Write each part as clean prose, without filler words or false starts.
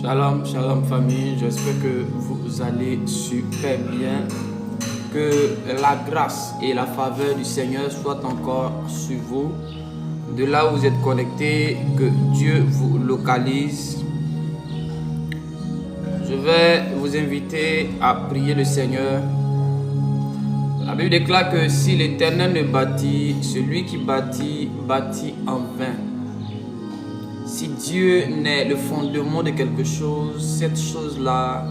Shalom, shalom famille, j'espère que vous allez super bien. Que la grâce et la faveur du Seigneur soient encore sur vous. De là où vous êtes connectés, que Dieu vous localise. Je vais vous inviter à prier le Seigneur. La Bible déclare que si l'Éternel ne bâtit, celui qui bâtit, bâtit en vain. Si Dieu n'est le fondement de quelque chose, cette chose-là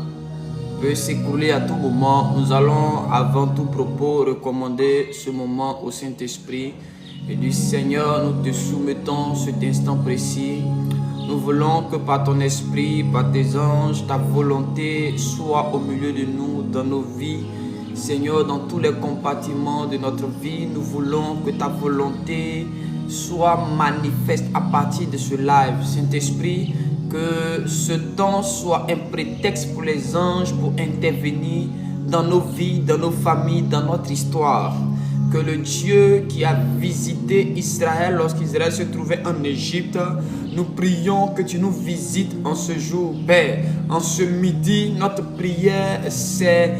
peut s'écrouler à tout moment. Nous allons avant tout propos recommander ce moment au Saint-Esprit. Et du Seigneur, nous te soumettons cet instant précis. Nous voulons que par ton esprit, par tes anges, ta volonté soit au milieu de nous, dans nos vies. Seigneur, dans tous les compartiments de notre vie, nous voulons que ta volonté soit manifeste à partir de ce live. Saint-Esprit, que ce temps soit un prétexte pour les anges pour intervenir dans nos vies, dans nos familles, dans notre histoire. Que le Dieu qui a visité Israël lorsqu'Israël se trouvait en Égypte, nous prions que tu nous visites en ce jour, Père. En ce midi, notre prière, c'est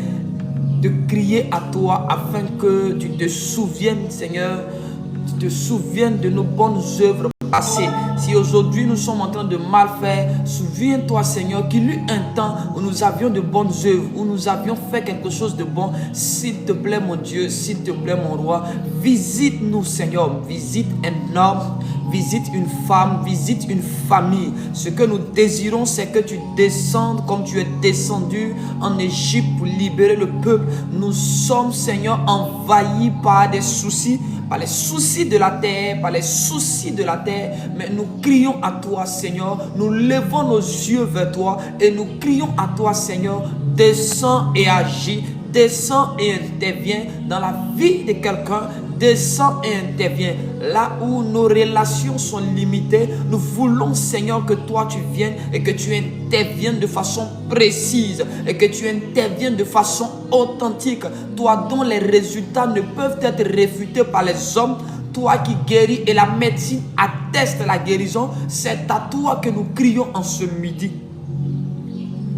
de crier à toi afin que tu te souviennes, Seigneur, tu te souviennes de nos bonnes œuvres passées. Si aujourd'hui nous sommes en train de mal faire, souviens-toi, Seigneur, qu'il y eut un temps où nous avions de bonnes œuvres, où nous avions fait quelque chose de bon. S'il te plaît, mon Dieu, s'il te plaît, mon roi, visite-nous, Seigneur. Visite un homme, visite une femme, visite une famille. Ce que nous désirons, c'est que tu descendes comme tu es descendu en Égypte pour libérer le peuple. Nous sommes, Seigneur, envahis par des soucis, par les soucis de la terre, par les soucis de la terre. Mais nous crions à toi, Seigneur. Nous levons nos yeux vers toi et nous crions à toi, Seigneur. Descends et agis. Descends et interviens dans la vie de quelqu'un. Descends et interviens. Là où nos relations sont limitées, nous voulons, Seigneur, que toi tu viennes et que tu interviennes de façon précise et que tu interviennes de façon authentique. Toi dont les résultats ne peuvent être réfutés par les hommes. Toi qui guéris et la médecine atteste la guérison. C'est à toi que nous crions en ce midi.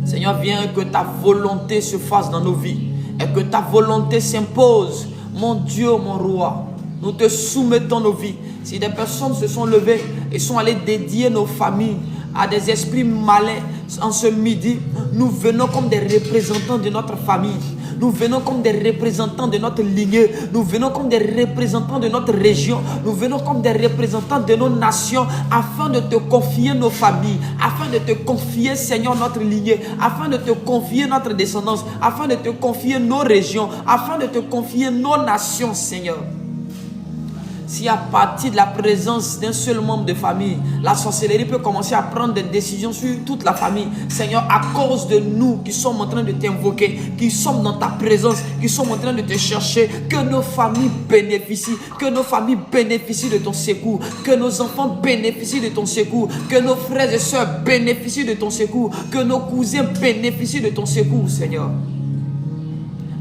Seigneur, viens que ta volonté se fasse dans nos vies et que ta volonté s'impose. Mon Dieu, mon roi, nous te soumettons nos vies. Si des personnes se sont levées et sont allées dédier nos familles à des esprits malins en ce midi, nous venons comme des représentants de notre famille. Nous venons comme des représentants de notre lignée. Nous venons comme des représentants de notre région. Nous venons comme des représentants de nos nations afin de te confier nos familles, afin de te confier, Seigneur, notre lignée, afin de te confier notre descendance, afin de te confier nos régions, afin de te confier nos nations, Seigneur. Si à partir de la présence d'un seul membre de famille, la sorcellerie peut commencer à prendre des décisions sur toute la famille, Seigneur, à cause de nous qui sommes en train de t'invoquer, qui sommes dans ta présence, qui sommes en train de te chercher, que nos familles bénéficient, que nos familles bénéficient de ton secours, que nos enfants bénéficient de ton secours, que nos frères et sœurs bénéficient de ton secours, que nos cousins bénéficient de ton secours, Seigneur.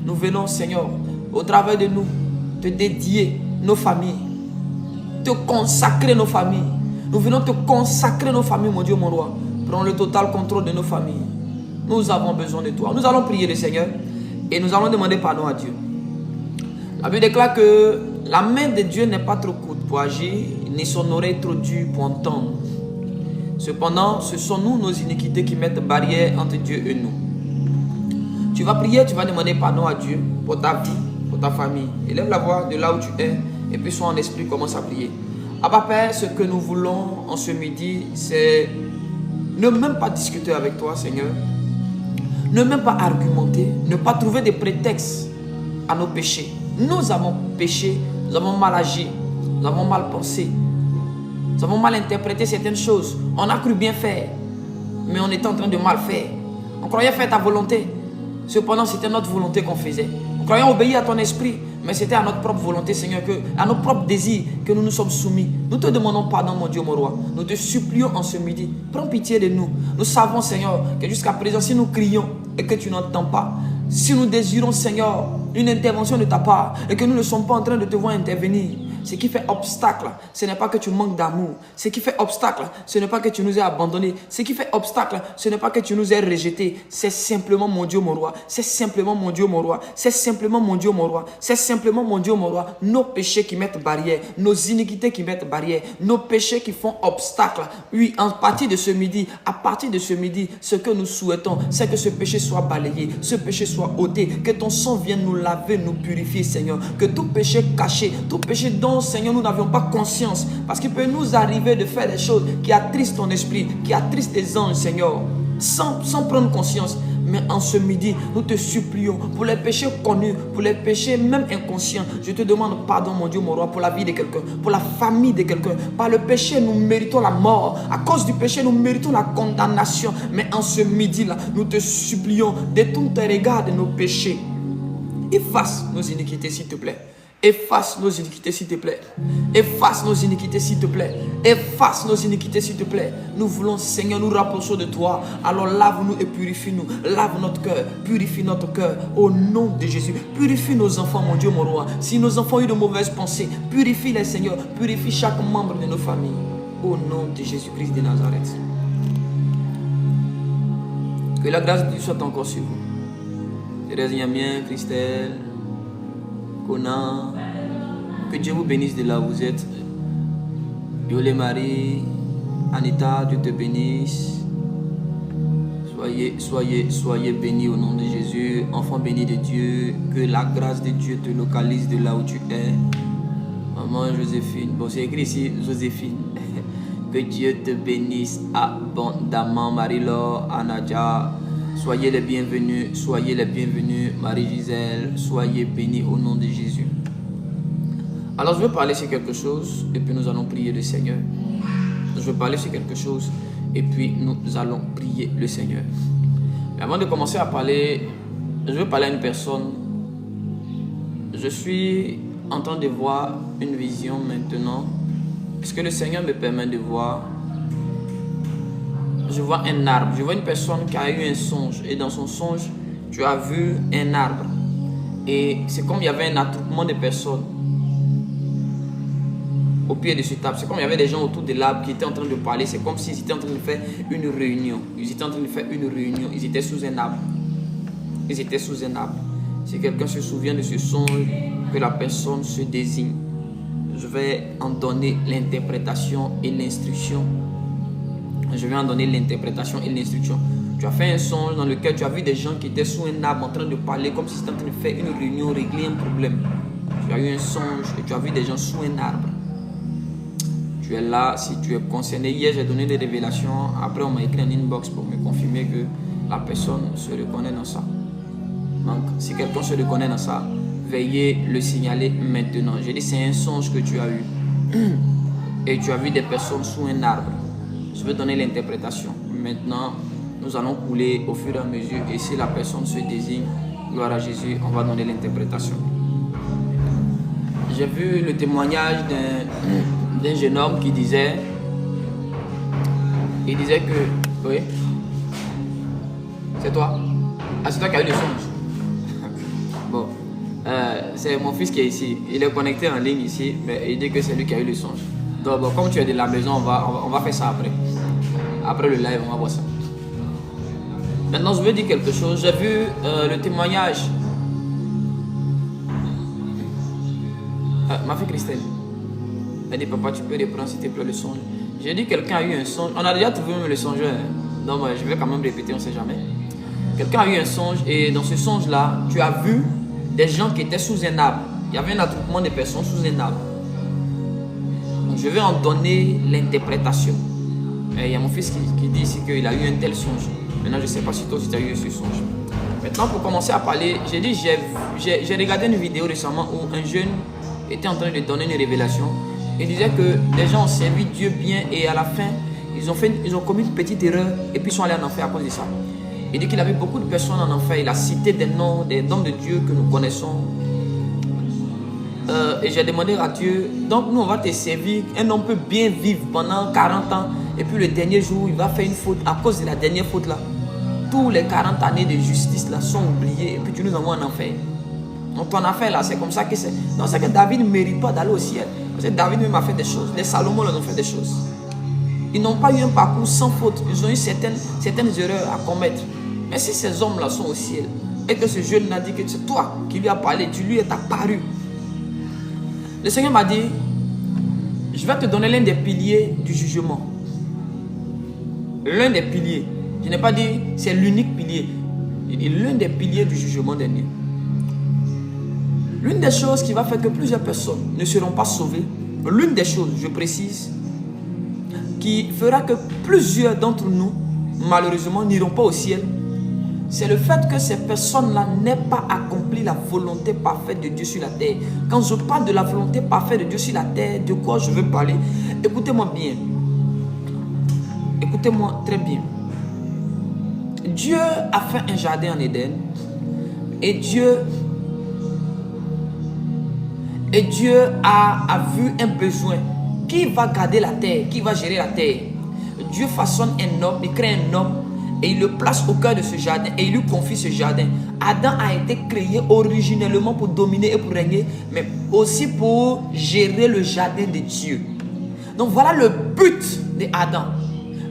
Nous venons, Seigneur, au travers de nous, te dédier nos familles, te consacrer nos familles. Nous venons te consacrer nos familles, mon Dieu, mon roi. Prends le total contrôle de nos familles. Nous avons besoin de toi. Nous allons prier le Seigneur et nous allons demander pardon à Dieu. La Bible déclare que la main de Dieu n'est pas trop courte pour agir, ni son oreille trop dure pour entendre. Cependant, ce sont nous, nos iniquités, qui mettent barrière entre Dieu et nous. Tu vas prier, tu vas demander pardon à Dieu pour ta vie, pour ta famille. Élève la voix de là où tu es. Et puis sois en esprit, commence à prier. Abba Père, ce que nous voulons en ce midi, c'est ne même pas discuter avec toi, Seigneur. Ne même pas argumenter, ne pas trouver des prétextes à nos péchés. Nous avons péché, nous avons mal agi, nous avons mal pensé, nous avons mal interprété certaines choses. On a cru bien faire, mais on était en train de mal faire. On croyait faire ta volonté, cependant c'était notre volonté qu'on faisait. Nous croyons obéir à ton esprit, mais c'était à notre propre volonté, Seigneur, à nos propres désirs que nous nous sommes soumis. Nous te demandons pardon, mon Dieu, mon roi. Nous te supplions en ce midi. Prends pitié de nous. Nous savons, Seigneur, que jusqu'à présent, si nous crions et que tu n'entends pas, si nous désirons, Seigneur, une intervention de ta part et que nous ne sommes pas en train de te voir intervenir, Ce qui fait obstacle, ce n'est pas que tu manques d'amour. Ce qui fait obstacle, ce n'est pas que tu nous aies abandonnés. Ce qui fait obstacle, ce n'est pas que tu nous aies rejetés. C'est simplement mon Dieu, mon roi. C'est simplement mon Dieu, mon roi. C'est simplement mon Dieu, mon roi. C'est simplement mon Dieu, mon roi. Nos péchés qui mettent barrière, nos iniquités qui mettent barrière, nos péchés qui font obstacle. Oui, à partir de ce midi, ce que nous souhaitons, c'est que ce péché soit balayé, ce péché soit ôté, que ton sang vienne nous laver, nous purifier, Seigneur. Que tout péché caché, tout péché dont, Seigneur, nous n'avions pas conscience, parce qu'il peut nous arriver de faire des choses qui attristent ton esprit, qui attristent tes anges, Seigneur, sans prendre conscience. Mais en ce midi, nous te supplions pour les péchés connus, pour les péchés même inconscients. Je te demande pardon, mon Dieu, mon roi, pour la vie de quelqu'un, pour la famille de quelqu'un. Par le péché, nous méritons la mort. À cause du péché, nous méritons la condamnation. Mais en ce midi-là, nous te supplions, détourne tes regards de nos péchés. Efface nos iniquités, s'il te plaît. Efface nos iniquités, s'il te plaît. Efface nos iniquités, s'il te plaît. Efface nos iniquités, s'il te plaît. Nous voulons, Seigneur, nous rapprocher de toi. Alors lave-nous et purifie-nous. Lave notre cœur, purifie notre cœur. Au nom de Jésus, purifie nos enfants, mon Dieu, mon roi. Si nos enfants ont eu de mauvaises pensées, purifie-les, Seigneur. Purifie chaque membre de nos familles. Au nom de Jésus-Christ de Nazareth. Que la grâce de Dieu soit encore sur vous. Thérèse Yamien, Christelle, Conan, que Dieu vous bénisse de là où vous êtes. Yolé Marie, Anita, Dieu te bénisse. Soyez bénis au nom de Jésus. Enfant béni de Dieu, que la grâce de Dieu te localise de là où tu es. Maman Joséphine, bon c'est écrit ici Joséphine. Que Dieu te bénisse abondamment. Marie-Laure, Anadia. Soyez les bienvenus, Marie-Gisèle, soyez bénis au nom de Jésus. Alors je vais parler sur quelque chose et puis nous allons prier le Seigneur. Je vais parler sur quelque chose et puis nous allons prier le Seigneur. Mais avant de commencer à parler, je vais parler à une personne. Je suis en train de voir une vision maintenant. Parce que le Seigneur me permet de voir. Je vois un arbre, je vois une personne qui a eu un songe et dans son songe, tu as vu un arbre et c'est comme il y avait un attroupement de personnes au pied de cet arbre. C'est comme il y avait des gens autour de l'arbre qui étaient en train de parler, c'est comme s'ils étaient en train de faire une réunion. Ils étaient sous un arbre. Si quelqu'un se souvient de ce songe, que la personne se désigne. Je vais en donner l'interprétation et l'instruction. Tu as fait un songe dans lequel tu as vu des gens qui étaient sous un arbre en train de parler comme si c'était en train de faire une réunion, régler un problème. Tu as eu un songe et tu as vu des gens sous un arbre. Tu es là si tu es concerné. Hier, j'ai donné des révélations. Après, on m'a écrit en inbox pour me confirmer que la personne se reconnaît dans ça. Donc, si quelqu'un se reconnaît dans ça, veuillez le signaler maintenant. J'ai dit, c'est un songe que tu as eu. Et tu as vu des personnes sous un arbre. Je vais donner l'interprétation. Maintenant, nous allons couler au fur et à mesure. Et si la personne se désigne, gloire à Jésus, on va donner l'interprétation. J'ai vu le témoignage d'un jeune homme qui disait... Il disait que... Oui. C'est toi? Ah, c'est toi qui as eu le songe. Bon. C'est mon fils qui est ici. Il est connecté en ligne ici, mais il dit que c'est lui qui a eu le songe. Donc, bon, comme tu es de la maison, on va faire ça après. Après le live, on va voir ça. Maintenant, je veux dire quelque chose. J'ai vu le témoignage. Ma fille Christelle. Elle dit, papa, tu peux reprendre s'il te plaît le songe. J'ai dit, quelqu'un a eu un songe. On a déjà trouvé même le songeur. Donc, je vais quand même répéter, on ne sait jamais. Quelqu'un a eu un songe et dans ce songe-là, tu as vu des gens qui étaient sous un arbre. Il y avait un attroupement de personnes sous un arbre. Je vais en donner l'interprétation. Il y a mon fils qui dit ici qu'il a eu un tel songe. Maintenant, je ne sais pas si toi aussi tu as eu ce songe. Maintenant, pour commencer à parler, j'ai regardé une vidéo récemment où un jeune était en train de donner une révélation. Il disait que des gens ont servi Dieu bien et à la fin, ils ont commis une petite erreur et puis ils sont allés en enfer à cause de ça. Il dit qu'il avait beaucoup de personnes en enfer. Il a cité des noms, des hommes de Dieu que nous connaissons. Et j'ai demandé à Dieu, donc nous on va te servir. Un homme peut bien vivre pendant 40 ans et puis le dernier jour il va faire une faute. À cause de la dernière faute là, tous les 40 années de justice là sont oubliées et puis tu nous envoies en enfer. Donc ton affaire là, c'est comme ça que c'est. Donc c'est que David ne mérite pas d'aller au ciel. Parce que David même a fait des choses. Les Salomon leur ont fait des choses. Ils n'ont pas eu un parcours sans faute. Ils ont eu certaines erreurs à commettre. Mais si ces hommes-là sont au ciel, et que ce jeune n'a dit que c'est toi qui lui as parlé, tu lui es apparu. Le Seigneur m'a dit, je vais te donner l'un des piliers du jugement. L'un des piliers. Je n'ai pas dit c'est l'unique pilier. Il dit l'un des piliers du jugement dernier. L'une des choses qui va faire que plusieurs personnes ne seront pas sauvées, l'une des choses, je précise, qui fera que plusieurs d'entre nous, malheureusement, n'iront pas au ciel, c'est le fait que ces personnes-là n'aient pas accompli la volonté parfaite de Dieu sur la terre. Quand je parle de la volonté parfaite de Dieu sur la terre, de quoi je veux parler? Écoutez-moi bien. Écoutez-moi très bien. Dieu a fait un jardin en Éden et Dieu a vu un besoin. Qui va garder la terre? Qui va gérer la terre? Dieu façonne un homme, il crée un homme et il le place au cœur de ce jardin et il lui confie ce jardin. Adam a été créé originellement pour dominer et pour régner, mais aussi pour gérer le jardin de Dieu. Donc voilà le but d'Adam.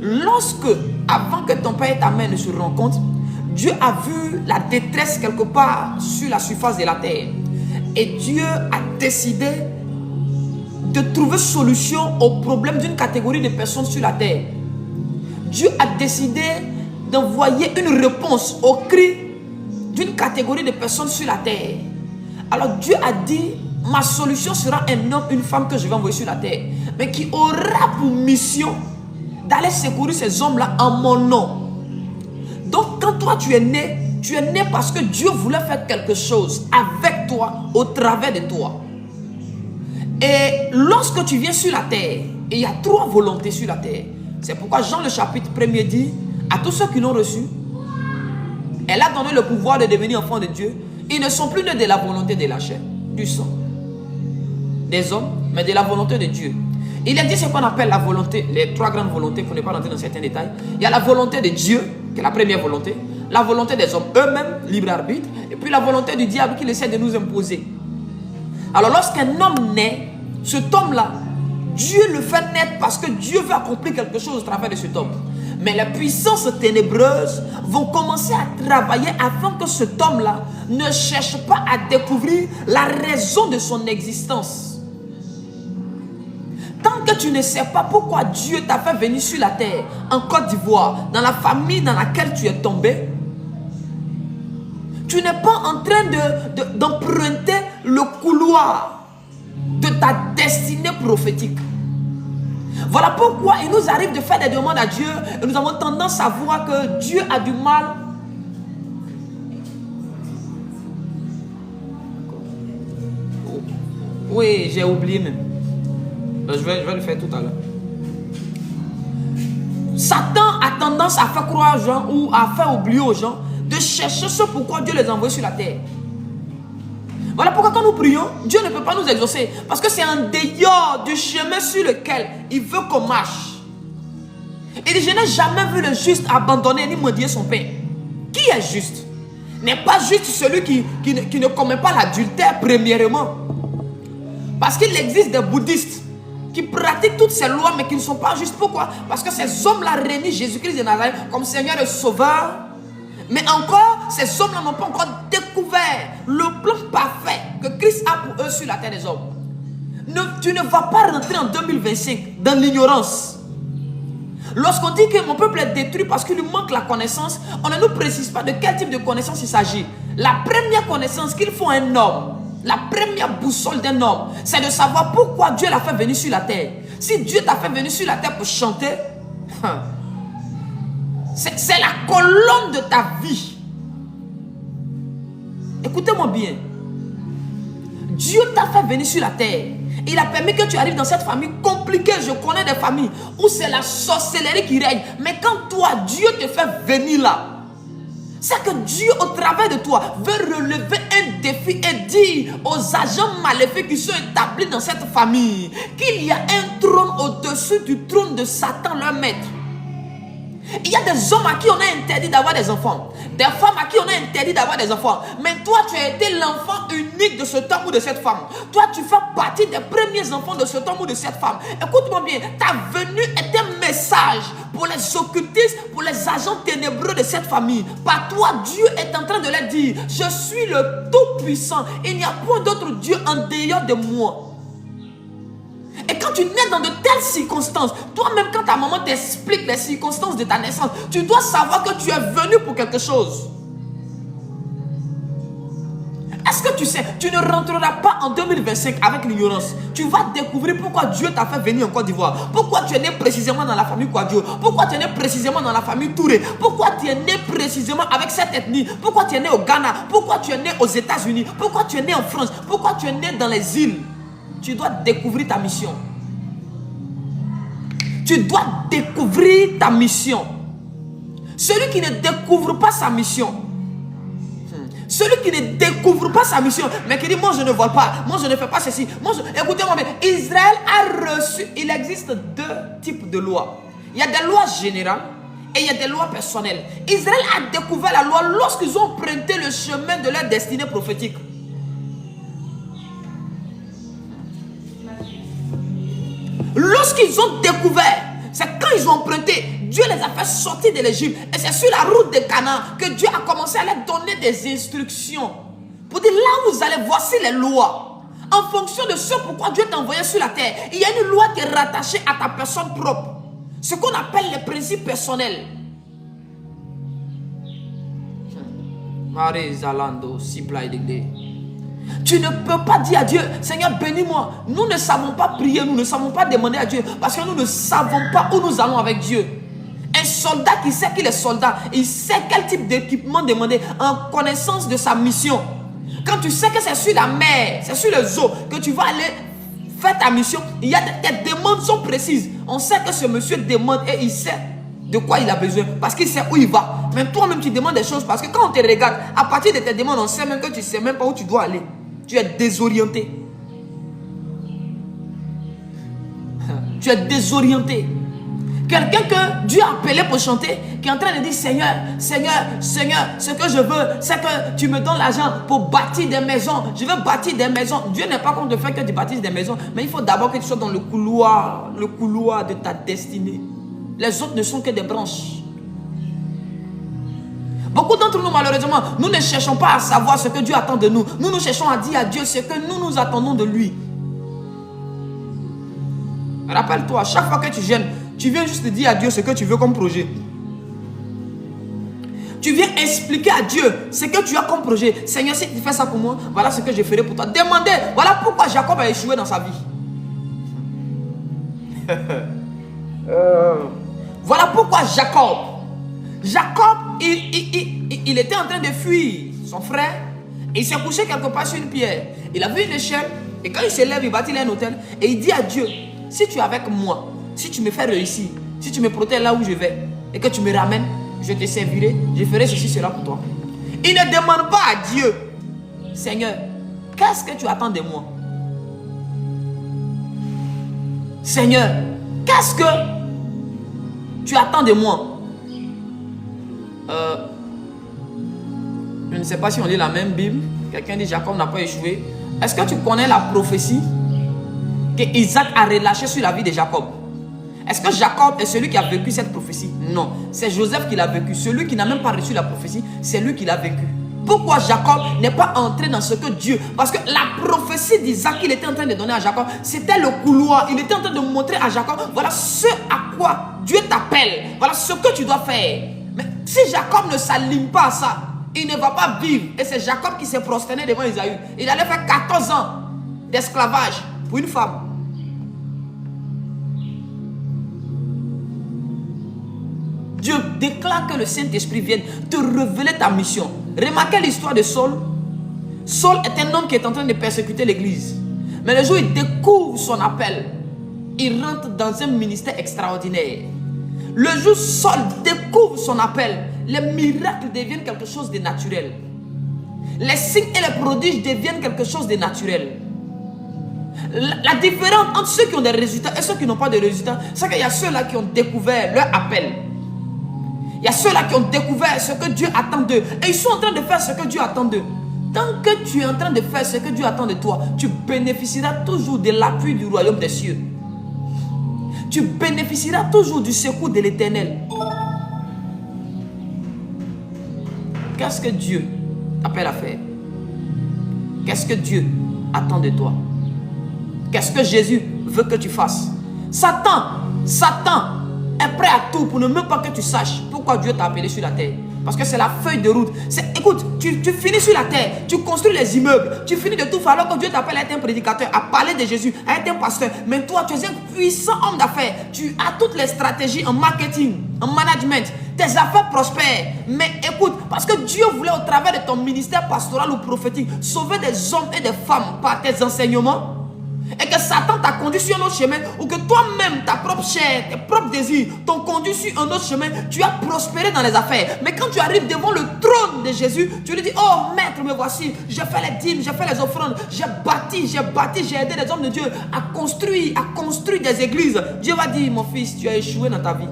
Lorsque, avant que ton père et ta mère ne se rencontrent, Dieu a vu la détresse quelque part sur la surface de la terre. Et Dieu a décidé de trouver solution au problème d'une catégorie de personnes sur la terre. Dieu a décidé d'envoyer une réponse au cri d'une catégorie de personnes sur la terre. Alors Dieu a dit, ma solution sera un homme, une femme que je vais envoyer sur la terre, mais qui aura pour mission d'aller secourir ces hommes-là en mon nom. Donc quand toi tu es né parce que Dieu voulait faire quelque chose avec toi, au travers de toi. Et lorsque tu viens sur la terre, et il y a 3 volontés sur la terre. C'est pourquoi Jean le chapitre 1er dit, à tous ceux qui l'ont reçu, elle a donné le pouvoir de devenir enfants de Dieu. Ils ne sont plus nés de la volonté de la chair, du sang, des hommes, mais de la volonté de Dieu. Il a dit ce qu'on appelle la volonté, les 3 grandes volontés, pour ne pas rentrer dans certains détails. Il y a la volonté de Dieu, qui est la première volonté, la volonté des hommes eux-mêmes, libre arbitre, et puis la volonté du diable qui essaie de nous imposer. Alors lorsqu'un homme naît, cet homme-là, Dieu le fait naître parce que Dieu veut accomplir quelque chose au travers de cet homme. Mais les puissances ténébreuses vont commencer à travailler afin que cet homme-là ne cherche pas à découvrir la raison de son existence. Tant que tu ne sais pas pourquoi Dieu t'a fait venir sur la terre, en Côte d'Ivoire, dans la famille dans laquelle tu es tombé, tu n'es pas en train d'emprunter le couloir de ta destinée prophétique. Voilà pourquoi il nous arrive de faire des demandes à Dieu et nous avons tendance à voir que Dieu a du mal. Oui, j'ai oublié même. Je vais le faire tout à l'heure. Satan a tendance à faire croire aux gens ou à faire oublier aux gens de chercher ce pourquoi Dieu les a envoyés sur la terre. Voilà pourquoi quand nous prions, Dieu ne peut pas nous exaucer. Parce que c'est en dehors du chemin sur lequel il veut qu'on marche. Il dit, je n'ai jamais vu le juste abandonner ni maudire son père. Qui est juste? N'est pas juste celui qui ne commet pas l'adultère premièrement. Parce qu'il existe des bouddhistes qui pratiquent toutes ces lois mais qui ne sont pas justes. Pourquoi? Parce que ces hommes-là réunissent Jésus-Christ de Nazareth comme Seigneur et Sauveur. Mais encore, ces hommes-là n'ont pas encore découvert le plan parfait que Christ a pour eux sur la terre des hommes. Tu ne vas pas rentrer en 2025 dans l'ignorance. Lorsqu'on dit que mon peuple est détruit parce qu'il lui manque la connaissance, on ne nous précise pas de quel type de connaissance il s'agit. La première connaissance qu'il faut à un homme, la première boussole d'un homme, c'est de savoir pourquoi Dieu l'a fait venir sur la terre. Si Dieu t'a fait venir sur la terre pour chanter, c'est la colonne de ta vie. Écoutez-moi bien. Dieu t'a fait venir sur la terre. Il a permis que tu arrives dans cette famille compliquée. Je connais des familles où c'est la sorcellerie qui règne. Mais quand toi, Dieu te fait venir là, c'est que Dieu, au travers de toi, veut relever un défi et dire aux agents maléfiques qui sont établis dans cette famille qu'il y a un trône au-dessus du trône de Satan, leur maître. Il y a des hommes à qui on a interdit d'avoir des enfants. Des femmes à qui on a interdit d'avoir des enfants. Mais toi, tu as été l'enfant unique de cet homme ou de cette femme. Toi, tu fais partie des premiers enfants de cet homme ou de cette femme. Écoute-moi bien, ta venue est un message pour les occultistes, pour les agents ténébreux de cette famille. Par toi, Dieu est en train de leur dire, je suis le Tout-Puissant. Il n'y a point d'autre Dieu en dehors de moi. Et quand tu nais dans de telles circonstances, toi-même quand ta maman t'explique les circonstances de ta naissance, tu dois savoir que tu es venu pour quelque chose. Est-ce que tu sais, tu ne rentreras pas en 2025 avec l'ignorance. Tu vas découvrir pourquoi Dieu t'a fait venir en Côte d'Ivoire. Pourquoi tu es né précisément dans la famille Kouadio. Pourquoi tu es né précisément dans la famille Touré. Pourquoi tu es né précisément avec cette ethnie. Pourquoi tu es né au Ghana. Pourquoi tu es né aux États-Unis. Pourquoi tu es né en France. Pourquoi tu es né dans les îles. Tu dois découvrir ta mission. Tu dois découvrir ta mission. Celui qui ne découvre pas sa mission, celui qui ne découvre pas sa mission, mais qui dit moi je ne vole pas, moi je ne fais pas ceci. Écoutez-moi bien, Israël a reçu, il existe deux types de lois. Il y a des lois générales et il y a des lois personnelles. Israël a découvert la loi lorsqu'ils ont emprunté le chemin de leur destinée prophétique. Lorsqu'ils ont découvert, c'est quand ils ont emprunté, Dieu les a fait sortir de l'Égypte. Et c'est sur la route de Canaan que Dieu a commencé à leur donner des instructions. Pour dire, là où vous allez, voici les lois. En fonction de ce pourquoi Dieu t'a envoyé sur la terre, il y a une loi qui est rattachée à ta personne propre. Ce qu'on appelle les principes personnels. Marie Zalando, Sipla et tu ne peux pas dire à Dieu, Seigneur, bénis-moi. Nous ne savons pas prier, nous ne savons pas demander à Dieu parce que nous ne savons pas où nous allons avec Dieu. Un soldat qui sait qu'il est soldat, il sait quel type d'équipement demander en connaissance de sa mission. Quand tu sais que c'est sur la mer, c'est sur les eaux que tu vas aller faire ta mission, il y a tes demandes sont précises. On sait que ce monsieur demande et il sait de quoi il a besoin parce qu'il sait où il va. Mais toi-même tu demandes des choses parce que quand on te regarde, à partir de tes demandes, on sait même que tu ne sais même pas où tu dois aller. Tu es désorienté. Tu es désorienté. Quelqu'un que Dieu a appelé pour chanter, qui est en train de dire Seigneur, Seigneur, Seigneur, ce que je veux, c'est que tu me donnes l'argent pour bâtir des maisons. Je veux bâtir des maisons. Dieu n'est pas contre le fait que tu bâtisses des maisons, mais il faut d'abord que tu sois dans le couloir de ta destinée. Les autres ne sont que des branches. Beaucoup d'entre nous, malheureusement, nous ne cherchons pas à savoir ce que Dieu attend de nous. Nous cherchons à dire à Dieu ce que nous attendons de lui. Rappelle-toi, chaque fois que tu gênes, tu viens juste dire à Dieu ce que tu veux comme projet. Tu viens expliquer à Dieu ce que tu as comme projet. Seigneur, si tu fais ça pour moi, voilà ce que je ferai pour toi. Demandez, voilà pourquoi Jacob a échoué dans sa vie. Voilà pourquoi Jacob, il était en train de fuir son frère. Il s'est couché quelque part sur une pierre. Il a vu une échelle. Et quand il se lève, il bâtit un hôtel. Et il dit à Dieu, si tu es avec moi, si tu me fais réussir, si tu me protèges là où je vais, et que tu me ramènes, je te servirai, je ferai ceci, cela pour toi. Il ne demande pas à Dieu, Seigneur, qu'est-ce que tu attends de moi? Seigneur, qu'est-ce que tu attends de moi? Je ne sais pas si on lit la même Bible. Quelqu'un dit Jacob n'a pas échoué. Est-ce que tu connais la prophétie que Isaac a relâchée sur la vie de Jacob? Est-ce que Jacob est celui qui a vécu cette prophétie? Non, c'est Joseph qui l'a vécu. Celui qui n'a même pas reçu la prophétie, c'est lui qui l'a vécu. Pourquoi Jacob n'est pas entré dans ce que Dieu... Parce que la prophétie d'Isaac qu'il était en train de donner à Jacob, c'était le couloir. Il était en train de montrer à Jacob, voilà ce à quoi Dieu t'appelle. Voilà ce que tu dois faire. Mais si Jacob ne s'aligne pas à ça, il ne va pas vivre. Et c'est Jacob qui s'est prosterné devant Isaïe. Il allait faire 14 ans d'esclavage pour une femme. Dieu déclare que le Saint-Esprit vienne te révéler ta mission. Remarquez l'histoire de Saul. Saul est un homme qui est en train de persécuter l'église. Mais le jour où il découvre son appel, il rentre dans un ministère extraordinaire. Le jour où Saul découvre son appel, les miracles deviennent quelque chose de naturel. Les signes et les prodiges deviennent quelque chose de naturel. La différence entre ceux qui ont des résultats et ceux qui n'ont pas de résultats, c'est qu'il y a ceux-là qui ont découvert leur appel. Il y a ceux-là qui ont découvert ce que Dieu attend d'eux. Et ils sont en train de faire ce que Dieu attend d'eux. Tant que tu es en train de faire ce que Dieu attend de toi, tu bénéficieras toujours de l'appui du royaume des cieux. Tu bénéficieras toujours du secours de l'Éternel. Qu'est-ce que Dieu t'appelle à faire? Qu'est-ce que Dieu attend de toi? Qu'est-ce que Jésus veut que tu fasses? Satan est prêt à tout pour ne même pas que tu saches pourquoi Dieu t'a appelé sur la terre. Parce que c'est la feuille de route. Écoute, tu finis sur la terre, tu construis les immeubles, tu finis de tout faire alors que Dieu t'appelle à être un prédicateur, à parler de Jésus, à être un pasteur. Mais toi, tu es un puissant homme d'affaires. Tu as toutes les stratégies en marketing, en management. Tes affaires prospèrent. Mais écoute, parce que Dieu voulait au travers de ton ministère pastoral ou prophétique sauver des hommes et des femmes par tes enseignements, et que Satan t'a conduit sur un autre chemin, ou que toi-même, ta propre chair, tes propres désirs t'ont conduit sur un autre chemin, tu as prospéré dans les affaires. Mais quand tu arrives devant le trône de Jésus, tu lui dis: oh maître, me voici, j'ai fait les dîmes, j'ai fait les offrandes, j'ai aidé les hommes de Dieu à construire des églises. Dieu va dire: mon fils, tu as échoué dans ta vie.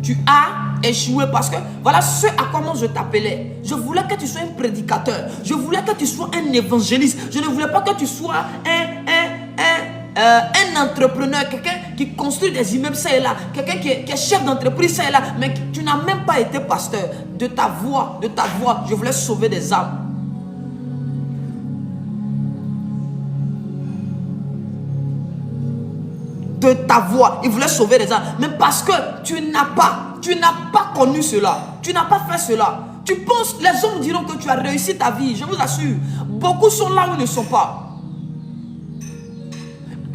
Tu as échoué parce que voilà ce à quoi moi je t'appelais. Je voulais que tu sois un prédicateur. Je voulais que tu sois un évangéliste. Je ne voulais pas que tu sois un entrepreneur, quelqu'un qui construit des immeubles ça et là, quelqu'un qui est chef d'entreprise ça et là, mais tu n'as même pas été pasteur. De ta voix, je voulais sauver des âmes. De ta voix, il voulait sauver les âmes. Mais parce que tu n'as pas connu cela, tu n'as pas fait cela. Tu penses, les hommes diront que tu as réussi ta vie. Je vous assure, beaucoup sont là où ils ne sont pas.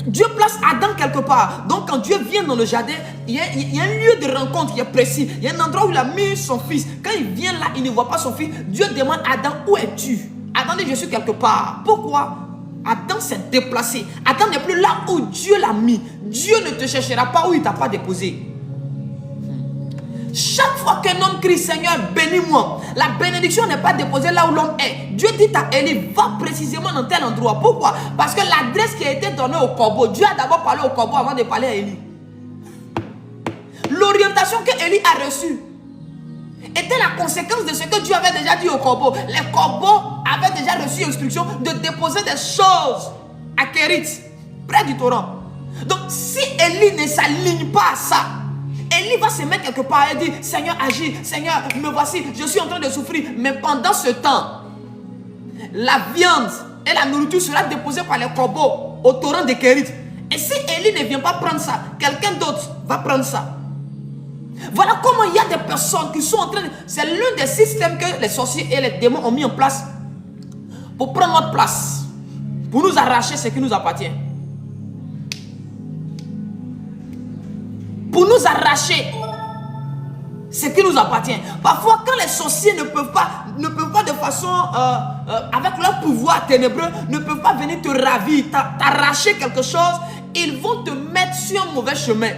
Dieu place Adam quelque part. Donc quand Dieu vient dans le jardin, il y a un lieu de rencontre qui est précis. Il y a un endroit où il a mis son fils. Quand il vient là, il ne voit pas son fils. Dieu demande: Adam, où es-tu? Adam dit: je suis quelque part. Pourquoi? Adam s'est déplacé. Adam n'est plus là où Dieu l'a mis. Dieu ne te cherchera pas où il ne t'a pas déposé. Chaque fois qu'un homme crie: Seigneur, bénis-moi, la bénédiction n'est pas déposée là où l'homme est. Dieu dit à Élie: va précisément dans tel endroit. Pourquoi? Parce que l'adresse qui a été donnée au corbeau, Dieu a d'abord parlé au corbeau avant de parler à Élie. L'orientation que Élie a reçue était la conséquence de ce que Dieu avait déjà dit au corbeau. Les corbeaux avaient déjà reçu l'instruction de déposer des choses à Kérit, près du torrent. Donc si Élie ne s'aligne pas à ça, Élie va se mettre quelque part et dire: Seigneur, agis, Seigneur, me voici, je suis en train de souffrir. Mais pendant ce temps, la viande et la nourriture sera déposée par les corbeaux au torrent de Kérit. Et si Élie ne vient pas prendre ça, quelqu'un d'autre va prendre ça. Voilà comment il y a des personnes qui sont en train de... C'est l'un des systèmes que les sorciers et les démons ont mis en place pour prendre notre place, pour nous arracher ce qui nous appartient. Pour nous arracher ce qui nous appartient. Parfois, quand les sorciers ne peuvent pas de façon, avec leur pouvoir ténébreux, ne peuvent pas venir te ravir, t'arracher quelque chose, ils vont te mettre sur un mauvais chemin.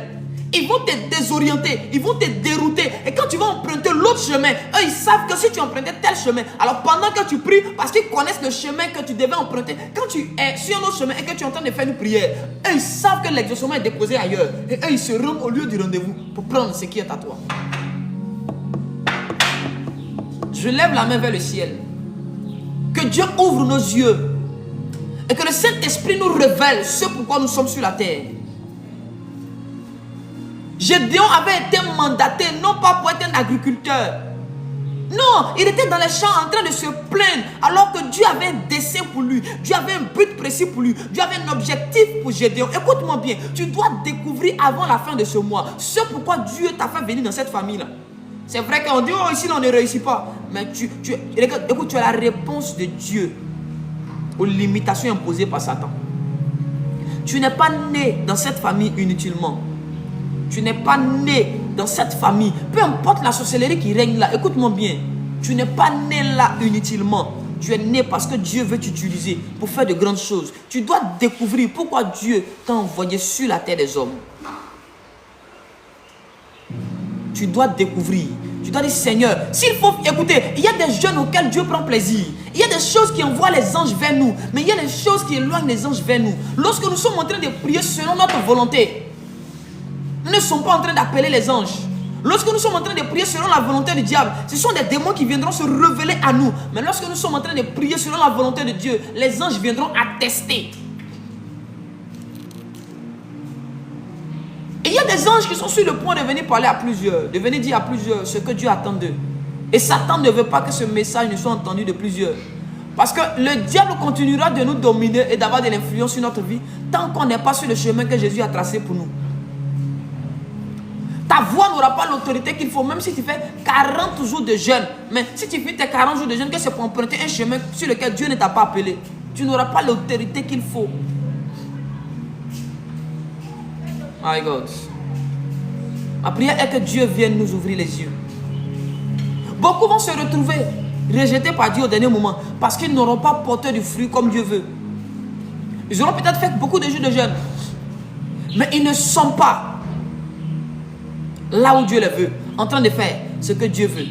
Ils vont te désorienter, ils vont te dérouter. Et quand tu vas emprunter l'autre chemin, eux ils savent que si tu empruntais tel chemin, alors pendant que tu pries, parce qu'ils connaissent le chemin que tu devais emprunter, quand tu es sur un autre chemin et que tu es en train de faire une prière, eux ils savent que l'exaucement est déposé ailleurs. Et eux ils se rendent au lieu du rendez-vous pour prendre ce qui est à toi. Je lève la main vers le ciel. Que Dieu ouvre nos yeux. Et que le Saint-Esprit nous révèle ce pourquoi nous sommes sur la terre. Gédéon avait été mandaté non pas pour être un agriculteur. Non, il était dans les champs en train de se plaindre alors que Dieu avait un dessein pour lui. Dieu avait un but précis pour lui. Dieu avait un objectif pour Gédéon. Écoute-moi bien, tu dois découvrir avant la fin de ce mois ce pourquoi Dieu t'a fait venir dans cette famille-là. C'est vrai qu'on dit: oh, ici on ne réussit pas. Mais écoute, tu as la réponse de Dieu aux limitations imposées par Satan. Tu n'es pas né dans cette famille inutilement. Tu n'es pas né dans cette famille. Peu importe la sorcellerie qui règne là, écoute-moi bien. Tu n'es pas né là inutilement. Tu es né parce que Dieu veut t'utiliser pour faire de grandes choses. Tu dois découvrir pourquoi Dieu t'a envoyé sur la terre des hommes. Tu dois découvrir. Tu dois dire: Seigneur, s'il faut... Écoutez, il y a des jeunes auxquels Dieu prend plaisir. Il y a des choses qui envoient les anges vers nous. Mais il y a des choses qui éloignent les anges vers nous. Lorsque nous sommes en train de prier selon notre volonté, nous ne sommes pas en train d'appeler les anges. Lorsque nous sommes en train de prier selon la volonté du diable, ce sont des démons qui viendront se révéler à nous. Mais lorsque nous sommes en train de prier selon la volonté de Dieu, les anges viendront attester. Et il y a des anges qui sont sur le point de venir parler à plusieurs, de venir dire à plusieurs ce que Dieu attend d'eux. Et Satan ne veut pas que ce message ne soit entendu de plusieurs. Parce que le diable continuera de nous dominer et d'avoir de l'influence sur notre vie tant qu'on n'est pas sur le chemin que Jésus a tracé pour nous. Ta voix n'aura pas l'autorité qu'il faut, même si tu fais 40 jours de jeûne. Mais si tu fais tes 40 jours de jeûne, que c'est pour emprunter un chemin sur lequel Dieu ne t'a pas appelé, tu n'auras pas l'autorité qu'il faut. My God. Ma prière est que Dieu vienne nous ouvrir les yeux. Beaucoup vont se retrouver rejetés par Dieu au dernier moment parce qu'ils n'auront pas porté du fruit comme Dieu veut. Ils auront peut-être fait beaucoup de jours de jeûne, mais ils ne sont pas là où Dieu les veut, en train de faire ce que Dieu veut.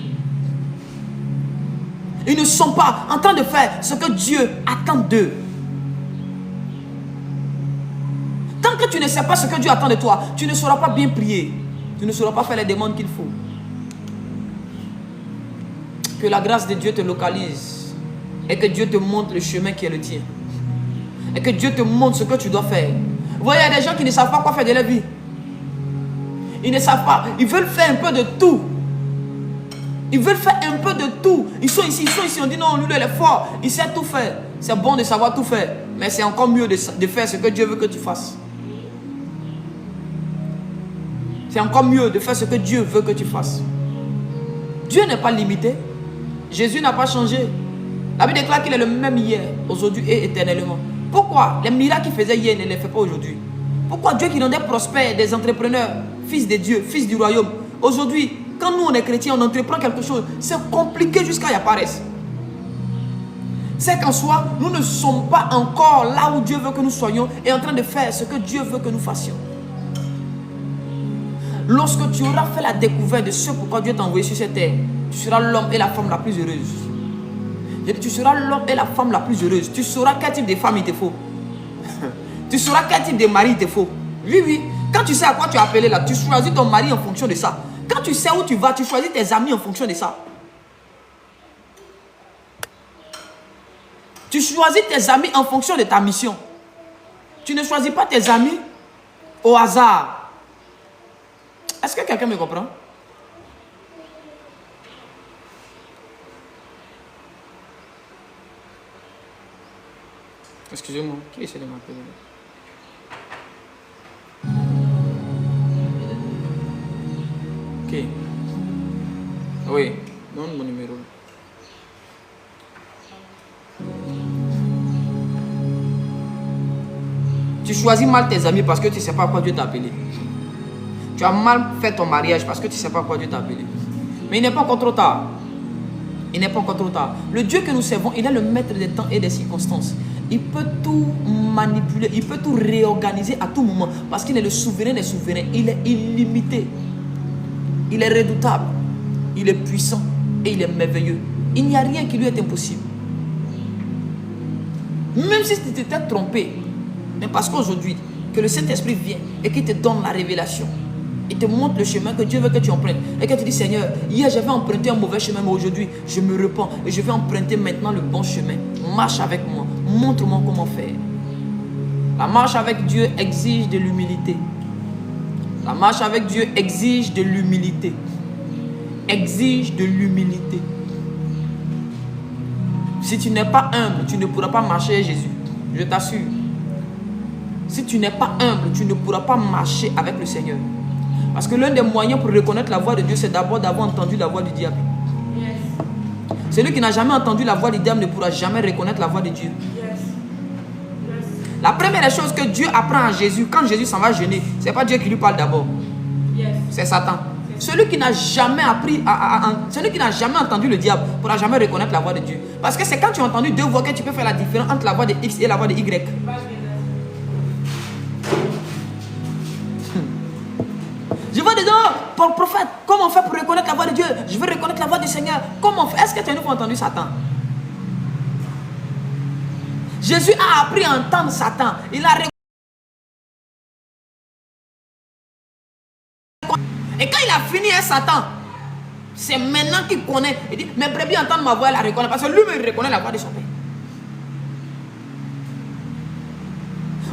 Ils ne sont pas en train de faire ce que Dieu attend d'eux. Tant que tu ne sais pas ce que Dieu attend de toi, tu ne sauras pas bien prier. Tu ne sauras pas faire les demandes qu'il faut. Que la grâce de Dieu te localise et que Dieu te montre le chemin qui est le tien. Et que Dieu te montre ce que tu dois faire. Vous voyez, il y a des gens qui ne savent pas quoi faire de leur vie. Ils ne savent pas. Ils veulent faire un peu de tout. Ils veulent faire un peu de tout. Ils sont ici. On dit non, lui, il est fort. Il sait tout faire. C'est bon de savoir tout faire. Mais c'est encore mieux de faire ce que Dieu veut que tu fasses. C'est encore mieux de faire ce que Dieu veut que tu fasses. Dieu n'est pas limité. Jésus n'a pas changé. La Bible déclare qu'il est le même hier, aujourd'hui et éternellement. Pourquoi les miracles qu'il faisait hier ne les fait pas aujourd'hui? Pourquoi Dieu qui rendait prospères des entrepreneurs, fils de Dieu, fils du royaume, aujourd'hui, quand nous on est chrétiens, on entreprend quelque chose, c'est compliqué jusqu'à y apparaître. C'est qu'en soi, nous ne sommes pas encore là où Dieu veut que nous soyons et en train de faire ce que Dieu veut que nous fassions. Lorsque tu auras fait la découverte de ce pourquoi Dieu t'a envoyé sur cette terre, tu seras l'homme et la femme la plus heureuse. Tu seras l'homme et la femme la plus heureuse. Tu sauras quel type de femme il te faut. Tu sauras quel type de mari il te faut. Oui. Quand tu sais à quoi tu es appelé là, tu choisis ton mari en fonction de ça. Quand tu sais où tu vas, tu choisis tes amis en fonction de ça. Tu choisis tes amis en fonction de ta mission. Tu ne choisis pas tes amis au hasard. Est-ce que quelqu'un me comprend? Excusez-moi, qui essaie de m'appeler? Ok. Oui, donne mon numéro. Tu choisis mal tes amis parce que tu ne sais pas à quoi Dieu t'a appelé. Tu as mal fait ton mariage parce que tu ne sais pas à quoi Dieu t'a appelé. Mais il n'est pas encore trop tard. Il n'est pas encore trop tard. Le Dieu que nous servons, il est le maître des temps et des circonstances. Il peut tout manipuler, il peut tout réorganiser à tout moment. Parce qu'il est le souverain des souverains. Il est illimité. Il est redoutable. Il est puissant. Et il est merveilleux. Il n'y a rien qui lui est impossible. Même si tu t'étais trompé. Mais parce qu'aujourd'hui, que le Saint-Esprit vient et qu'il te donne la révélation. Il te montre le chemin que Dieu veut que tu empruntes. Et que tu dis, Seigneur, hier j'avais emprunté un mauvais chemin, mais aujourd'hui je me repens et je vais emprunter maintenant le bon chemin. Marche avec moi. Montre-moi comment faire. La marche avec Dieu exige de l'humilité. La marche avec Dieu exige de l'humilité. Exige de l'humilité. Si tu n'es pas humble, tu ne pourras pas marcher avec Jésus. Je t'assure. Si tu n'es pas humble, tu ne pourras pas marcher avec le Seigneur. Parce que l'un des moyens pour reconnaître la voix de Dieu, c'est d'abord d'avoir entendu la voix du diable. Yes. Celui qui n'a jamais entendu la voix du diable ne pourra jamais reconnaître la voix de Dieu. Yes. Yes. La première chose que Dieu apprend à Jésus, quand Jésus s'en va jeûner, ce n'est pas Dieu qui lui parle d'abord. Yes. C'est Satan. Yes. Celui qui n'a jamais appris, celui qui n'a jamais entendu le diable ne pourra jamais reconnaître la voix de Dieu. Parce que c'est quand tu as entendu deux voix que tu peux faire la différence entre la voix de X et la voix de Y. Je vais dedans, pour le prophète, comment on fait pour reconnaître la voix de Dieu? Je veux reconnaître la voix du Seigneur. Comment on fait? Est-ce que tu as une fois entendu Satan? Jésus a appris à entendre Satan. Il a reconnu. Et quand il a fini, hein, Satan. C'est maintenant qu'il connaît. Il dit, mes brebis entendent ma voix, elle la reconnaît. Parce que lui-même, il reconnaît la voix de son père.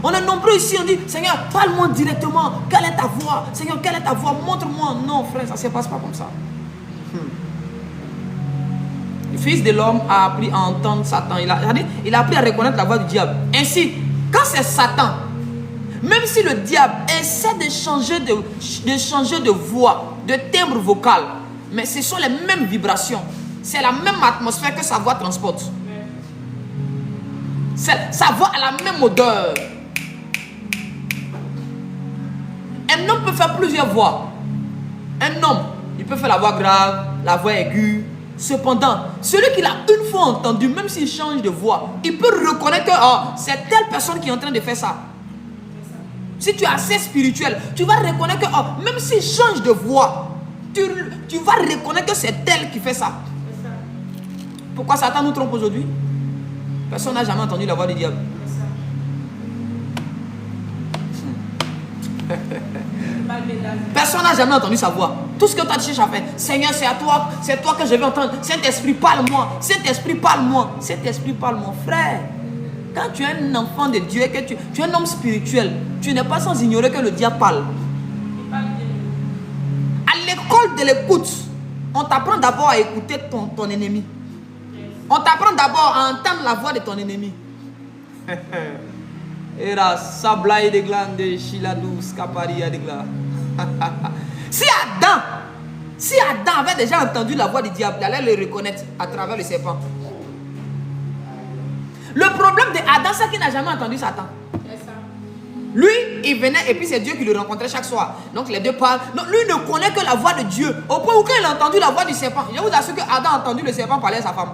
On est nombreux ici, on dit, Seigneur, parle-moi directement. Quelle est ta voix? Seigneur, quelle est ta voix? Montre-moi. Non, frère, ça ne se passe pas comme ça. Le Fils de l'homme a appris à entendre Satan. Il a appris à reconnaître la voix du diable. Ainsi, quand c'est Satan, même si le diable essaie de changer de voix, de timbre vocal, mais ce sont les mêmes vibrations. C'est la même atmosphère que sa voix transporte. Sa voix a la même odeur. Un homme peut faire plusieurs voix. Un homme, il peut faire la voix grave, la voix aiguë. Cependant, celui qui l'a une fois entendu, même s'il change de voix, il peut reconnaître que c'est telle personne qui est en train de faire ça. Si tu es assez spirituel, tu vas reconnaître que même s'il change de voix, tu vas reconnaître que c'est elle qui fait ça. Pourquoi Satan nous trompe aujourd'hui? Personne n'a jamais entendu la voix du diable. Personne n'a jamais entendu sa voix. Tout ce que tu cherches à faire, Seigneur, c'est toi que je vais entendre. Saint-Esprit, parle-moi. Saint-Esprit, parle-moi. Saint-Esprit, parle-moi. Frère, quand tu es un enfant de Dieu et que tu es un homme spirituel, tu n'es pas sans ignorer que le diable parle. À l'école de l'écoute, on t'apprend d'abord à écouter ton ennemi. On t'apprend d'abord à entendre la voix de ton ennemi. Era sablaï de glande, chiladou, scaparia de glande. Si Adam avait déjà entendu la voix du diable, il allait le reconnaître à travers le serpent. Le problème de Adam, c'est qu'il n'a jamais entendu Satan. Lui, il venait et puis c'est Dieu qui le rencontrait chaque soir. Donc les deux parlent. Donc lui ne connaît que la voix de Dieu. Au point où il a entendu la voix du serpent. Je vous assure que Adam a entendu le serpent parler à sa femme.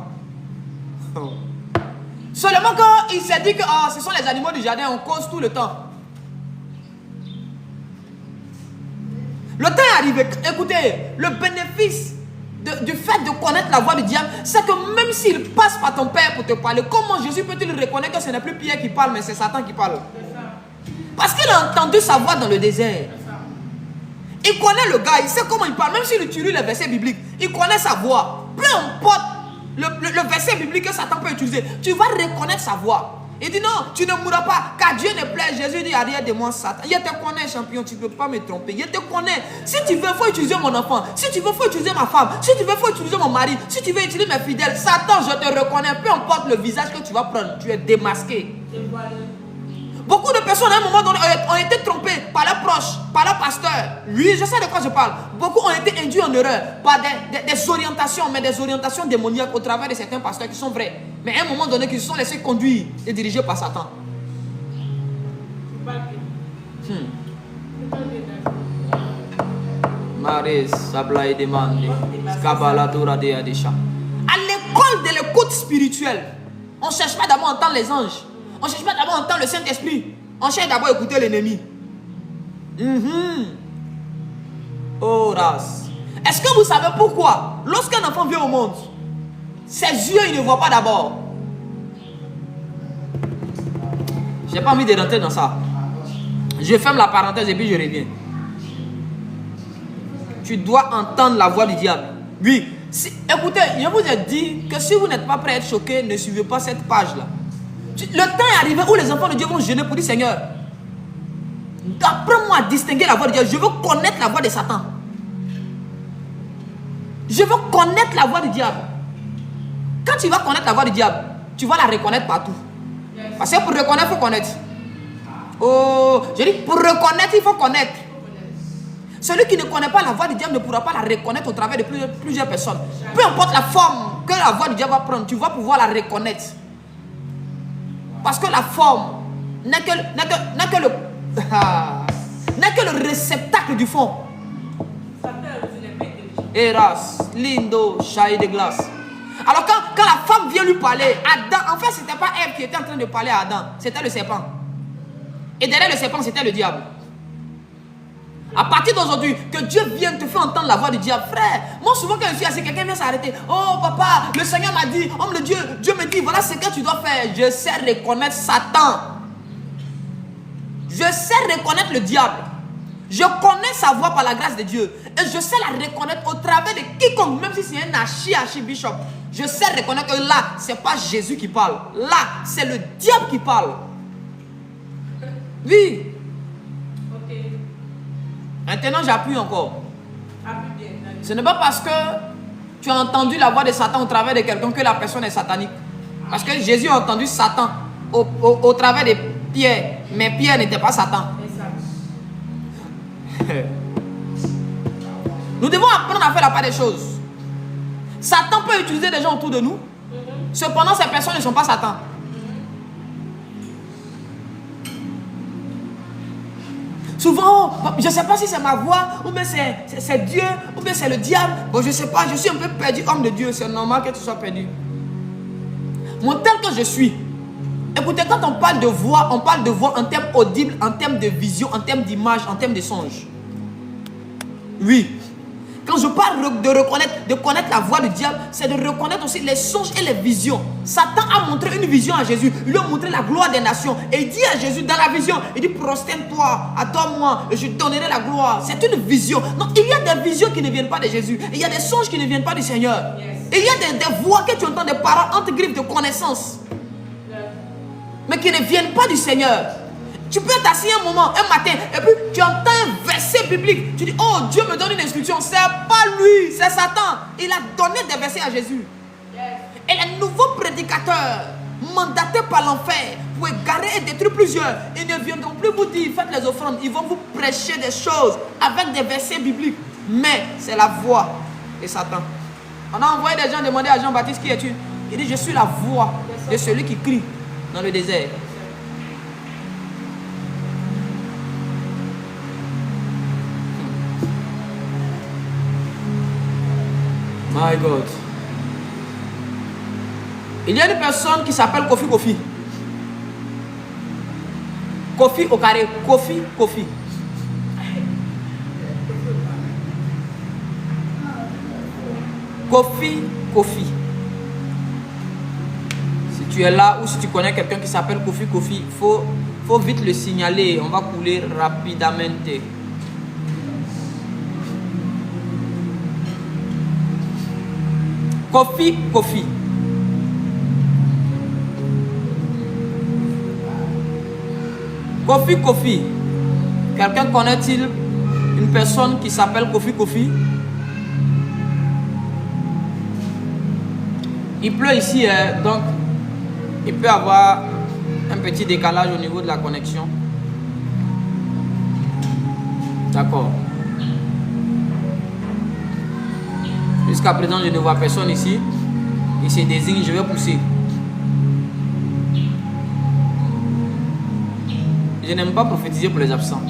Seulement quand il s'est dit que ce sont les animaux du jardin, on cause tout le temps. Le temps est arrivé. Écoutez, le bénéfice du fait de connaître la voix du diable, c'est que même s'il passe par ton père pour te parler, comment Jésus peut-il reconnaître que ce n'est plus Pierre qui parle, mais c'est Satan qui parle? Parce qu'il a entendu sa voix dans le désert. Il connaît le gars, il sait comment il parle. Même s'il utilise les versets bibliques, il connaît sa voix. Peu importe le verset biblique que Satan peut utiliser, tu vas reconnaître sa voix. Il dit non, tu ne mourras pas, car Dieu ne plaît. Jésus dit arrière de moi, Satan. Je te connais, champion, tu ne peux pas me tromper. Je te connais. Si tu veux, il faut utiliser mon enfant. Si tu veux, il faut utiliser ma femme. Si tu veux, il faut utiliser mon mari. Si tu veux utiliser mes fidèles. Satan, je te reconnais. Peu importe le visage que tu vas prendre, tu es démasqué. Beaucoup de personnes à un moment donné ont été trompées par leurs proches, par leur pasteur. Oui, je sais de quoi je parle. Beaucoup ont été induits en erreur par des orientations, mais des orientations démoniaques au travers de certains pasteurs qui sont vrais. Mais à un moment donné, qui se sont laissés conduire et diriger par Satan. À l'école de l'écoute spirituelle, on ne cherche pas d'abord à entendre les anges. On ne cherche pas d'abord à entendre le Saint-Esprit. On cherche d'abord à écouter l'ennemi. Est-ce que vous savez pourquoi, lorsqu'un enfant vient au monde, ses yeux, il ne voit pas d'abord? Je n'ai pas envie de rentrer dans ça. Je ferme la parenthèse et puis je reviens. Tu dois entendre la voix du diable. Oui. Écoutez, je vous ai dit que si vous n'êtes pas prêt à être choqué, ne suivez pas cette page-là. Le temps est arrivé où les enfants de Dieu vont jeûner pour dire Seigneur, apprends-moi à distinguer la voix de Dieu. Je veux connaître la voix de Satan. Je veux connaître la voix du diable. Quand tu vas connaître la voix du diable, tu vas la reconnaître partout. Parce que pour reconnaître, il faut connaître. Oh, je dis pour reconnaître, il faut connaître. Celui qui ne connaît pas la voix du diable ne pourra pas la reconnaître au travers de plusieurs personnes. Peu importe la forme que la voix du diable va prendre, tu vas pouvoir la reconnaître. Parce que la forme n'est que le réceptacle du fond. Eras, lindo, chai de glace. Alors quand la femme vient lui parler, Adam, en fait ce n'était pas elle qui était en train de parler à Adam, c'était le serpent. Et derrière le serpent c'était le diable. À partir d'aujourd'hui, que Dieu vienne te faire entendre la voix du diable. Frère, moi souvent quand je suis assis, quelqu'un vient s'arrêter. Oh papa, le Seigneur m'a dit, homme de Dieu, Dieu me dit, voilà ce que tu dois faire. Je sais reconnaître Satan. Je sais reconnaître le diable. Je connais sa voix par la grâce de Dieu. Et je sais la reconnaître au travers de quiconque, même si c'est un archi bishop. Je sais reconnaître que là, c'est pas Jésus qui parle. Là, c'est le diable qui parle. Oui. Ok. Maintenant, j'appuie encore. Ce n'est pas parce que tu as entendu la voix de Satan au travers de quelqu'un que la personne est satanique. Parce que Jésus a entendu Satan au travers de Pierre. Mais Pierre n'était pas Satan. Nous devons apprendre à faire la part des choses. Satan peut utiliser des gens autour de nous. Cependant, ces personnes ne sont pas Satan. Souvent, je ne sais pas si c'est ma voix, ou bien c'est Dieu, ou bien c'est le diable. Bon, je ne sais pas, je suis un peu perdu, homme de Dieu. C'est normal que tu sois perdu. Moi, tel que je suis. Écoutez, quand on parle de voix en termes audibles, en termes de vision, en termes d'image, en termes de songe. Oui. Quand je parle de connaître la voix du diable, c'est de reconnaître aussi les songes et les visions. Satan a montré une vision à Jésus. Il lui a montré la gloire des nations. Et il dit à Jésus dans la vision, il dit prosterne-toi, adore-moi et je donnerai la gloire. C'est une vision. Donc il y a des visions qui ne viennent pas de Jésus. Et il y a des songes qui ne viennent pas du Seigneur. Et il y a des voix que tu entends, des paroles entre griffes de connaissance. Mais qui ne viennent pas du Seigneur. Tu peux t'asseoir un moment, un matin, et puis tu entends un verset biblique. Tu dis, oh, Dieu me donne une instruction. C'est pas lui, c'est Satan. Il a donné des versets à Jésus. Et les nouveaux prédicateurs, mandatés par l'enfer, pour égarer et détruire plusieurs, ils ne viendront plus vous dire, faites les offrandes. Ils vont vous prêcher des choses avec des versets bibliques. Mais c'est la voix de Satan. On a envoyé des gens demander à Jean-Baptiste, qui es-tu? Il dit, je suis la voix de celui qui crie dans le désert. My God. Il y a une personne qui s'appelle Kofi Kofi. Kofi au carré. Kofi Kofi. Kofi Kofi. Si tu es là ou si tu connais quelqu'un qui s'appelle Kofi Kofi, faut vite le signaler. On va couler rapidement. Kofi Kofi. Kofi Kofi. Quelqu'un connaît-il une personne qui s'appelle Kofi Kofi? Il pleut ici, donc il peut avoir un petit décalage au niveau de la connexion. D'accord. Jusqu'à présent, je ne vois personne ici. Il se désigne, je vais pousser. Je n'aime pas prophétiser pour les absents.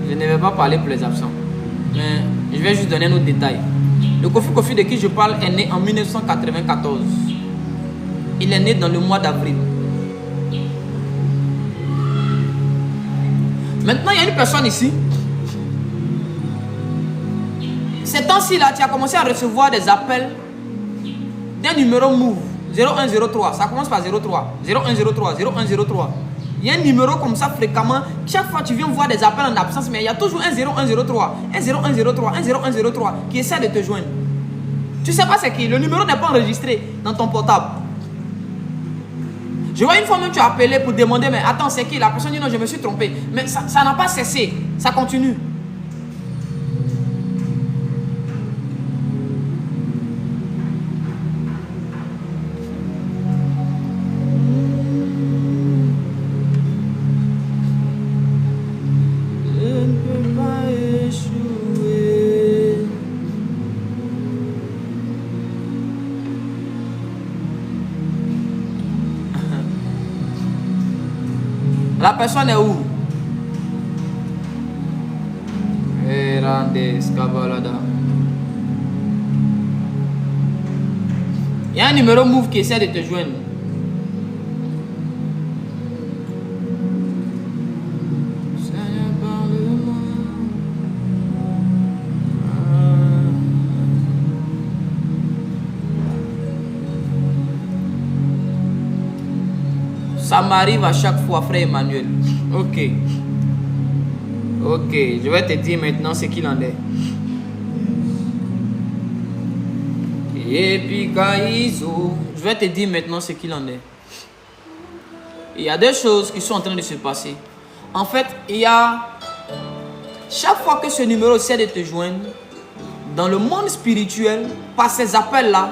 Je ne vais pas parler pour les absents. Mais je vais juste donner un autre détail. Le Kofi Kofi de qui je parle est né en 1994. Il est né dans le mois d'avril. Maintenant, il y a une personne ici. Ces temps-ci là, tu as commencé à recevoir des appels d'un numéro Move 0103. Ça commence par 03. 0103, 0103. Il y a un numéro comme ça fréquemment. Chaque fois tu viens voir des appels en absence, mais il y a toujours un 0103, un 0103, un 0103 qui essaie de te joindre. Tu sais pas c'est qui. Le numéro n'est pas enregistré dans ton portable. Je vois une fois même tu as appelé pour demander, mais attends, c'est qui? La personne dit non, je me suis trompé. Mais ça n'a pas cessé. Ça continue. La personne est où? Il y a un numéro Move qui essaie de te joindre. Ça m'arrive à chaque fois, frère Emmanuel. Ok. Ok, je vais te dire maintenant ce qu'il en est. Et puis je vais te dire maintenant ce qu'il en est. Il y a des choses qui sont en train de se passer. En fait, il y a... Chaque fois que ce numéro essaie de te joindre, dans le monde spirituel, par ces appels-là,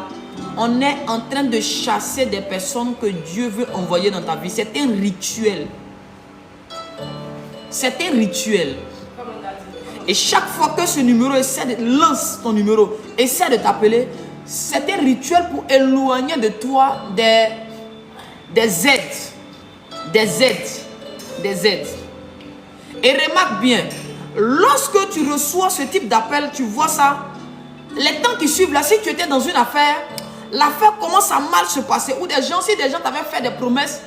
on est en train de chasser des personnes que Dieu veut envoyer dans ta vie. C'est un rituel. C'est un rituel. Et chaque fois que ce numéro lance ton numéro, essaie de t'appeler, c'est un rituel pour éloigner de toi des aides. Des aides. Et remarque bien, lorsque tu reçois ce type d'appel, tu vois ça, les temps qui suivent là, si tu étais dans une affaire, l'affaire commence à mal se passer, ou si des gens t'avaient fait des promesses,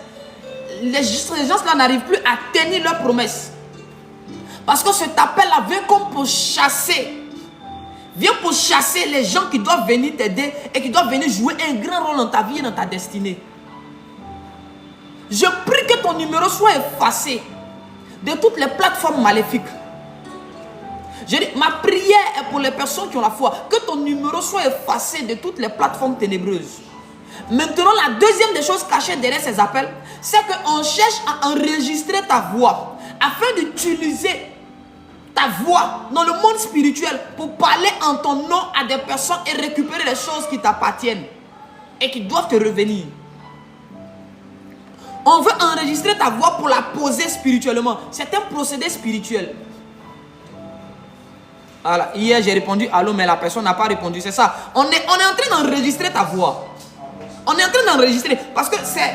les gens là n'arrivent plus à tenir leurs promesses. Parce que cet appel-là vient comme pour chasser. Vient pour chasser les gens qui doivent venir t'aider et qui doivent venir jouer un grand rôle dans ta vie et dans ta destinée. Je prie que ton numéro soit effacé de toutes les plateformes maléfiques. Je dis, ma prière est pour les personnes qui ont la foi. Que ton numéro soit effacé de toutes les plateformes ténébreuses. Maintenant, la deuxième des choses cachées derrière ces appels, c'est qu'on cherche à enregistrer ta voix afin d'utiliser ta voix dans le monde spirituel pour parler en ton nom à des personnes et récupérer les choses qui t'appartiennent et qui doivent te revenir. On veut enregistrer ta voix pour la poser spirituellement. C'est un procédé spirituel. Voilà. Hier, j'ai répondu allô, mais la personne n'a pas répondu. C'est ça. On est en train d'enregistrer ta voix. On est en train d'enregistrer. Parce que c'est...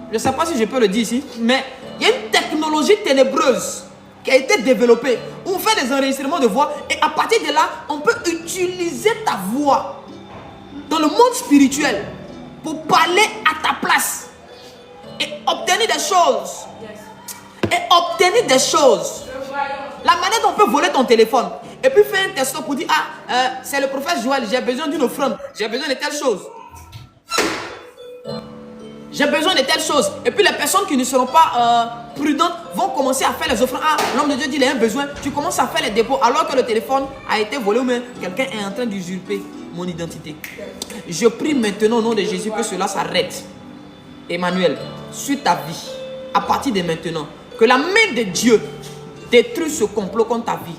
je ne sais pas si je peux le dire ici, mais il y a une technologie ténébreuse qui a été développée où on fait des enregistrements de voix et à partir de là, on peut utiliser ta voix dans le monde spirituel pour parler à ta place et obtenir des choses. Et obtenir des choses. La manière dont on peut voler ton téléphone et puis faire un texto pour dire c'est le prophète Joël, j'ai besoin d'une offrande, j'ai besoin de telle chose. J'ai besoin de telle chose. Et puis les personnes qui ne seront pas prudentes vont commencer à faire les offrandes. L'homme de Dieu dit il a un besoin. Tu commences à faire les dépôts alors que le téléphone a été volé ou même quelqu'un est en train d'usurper mon identité. Je prie maintenant au nom de Jésus que cela s'arrête. Emmanuel, sur ta vie, à partir de maintenant, que la main de Dieu détruise ce complot contre ta vie.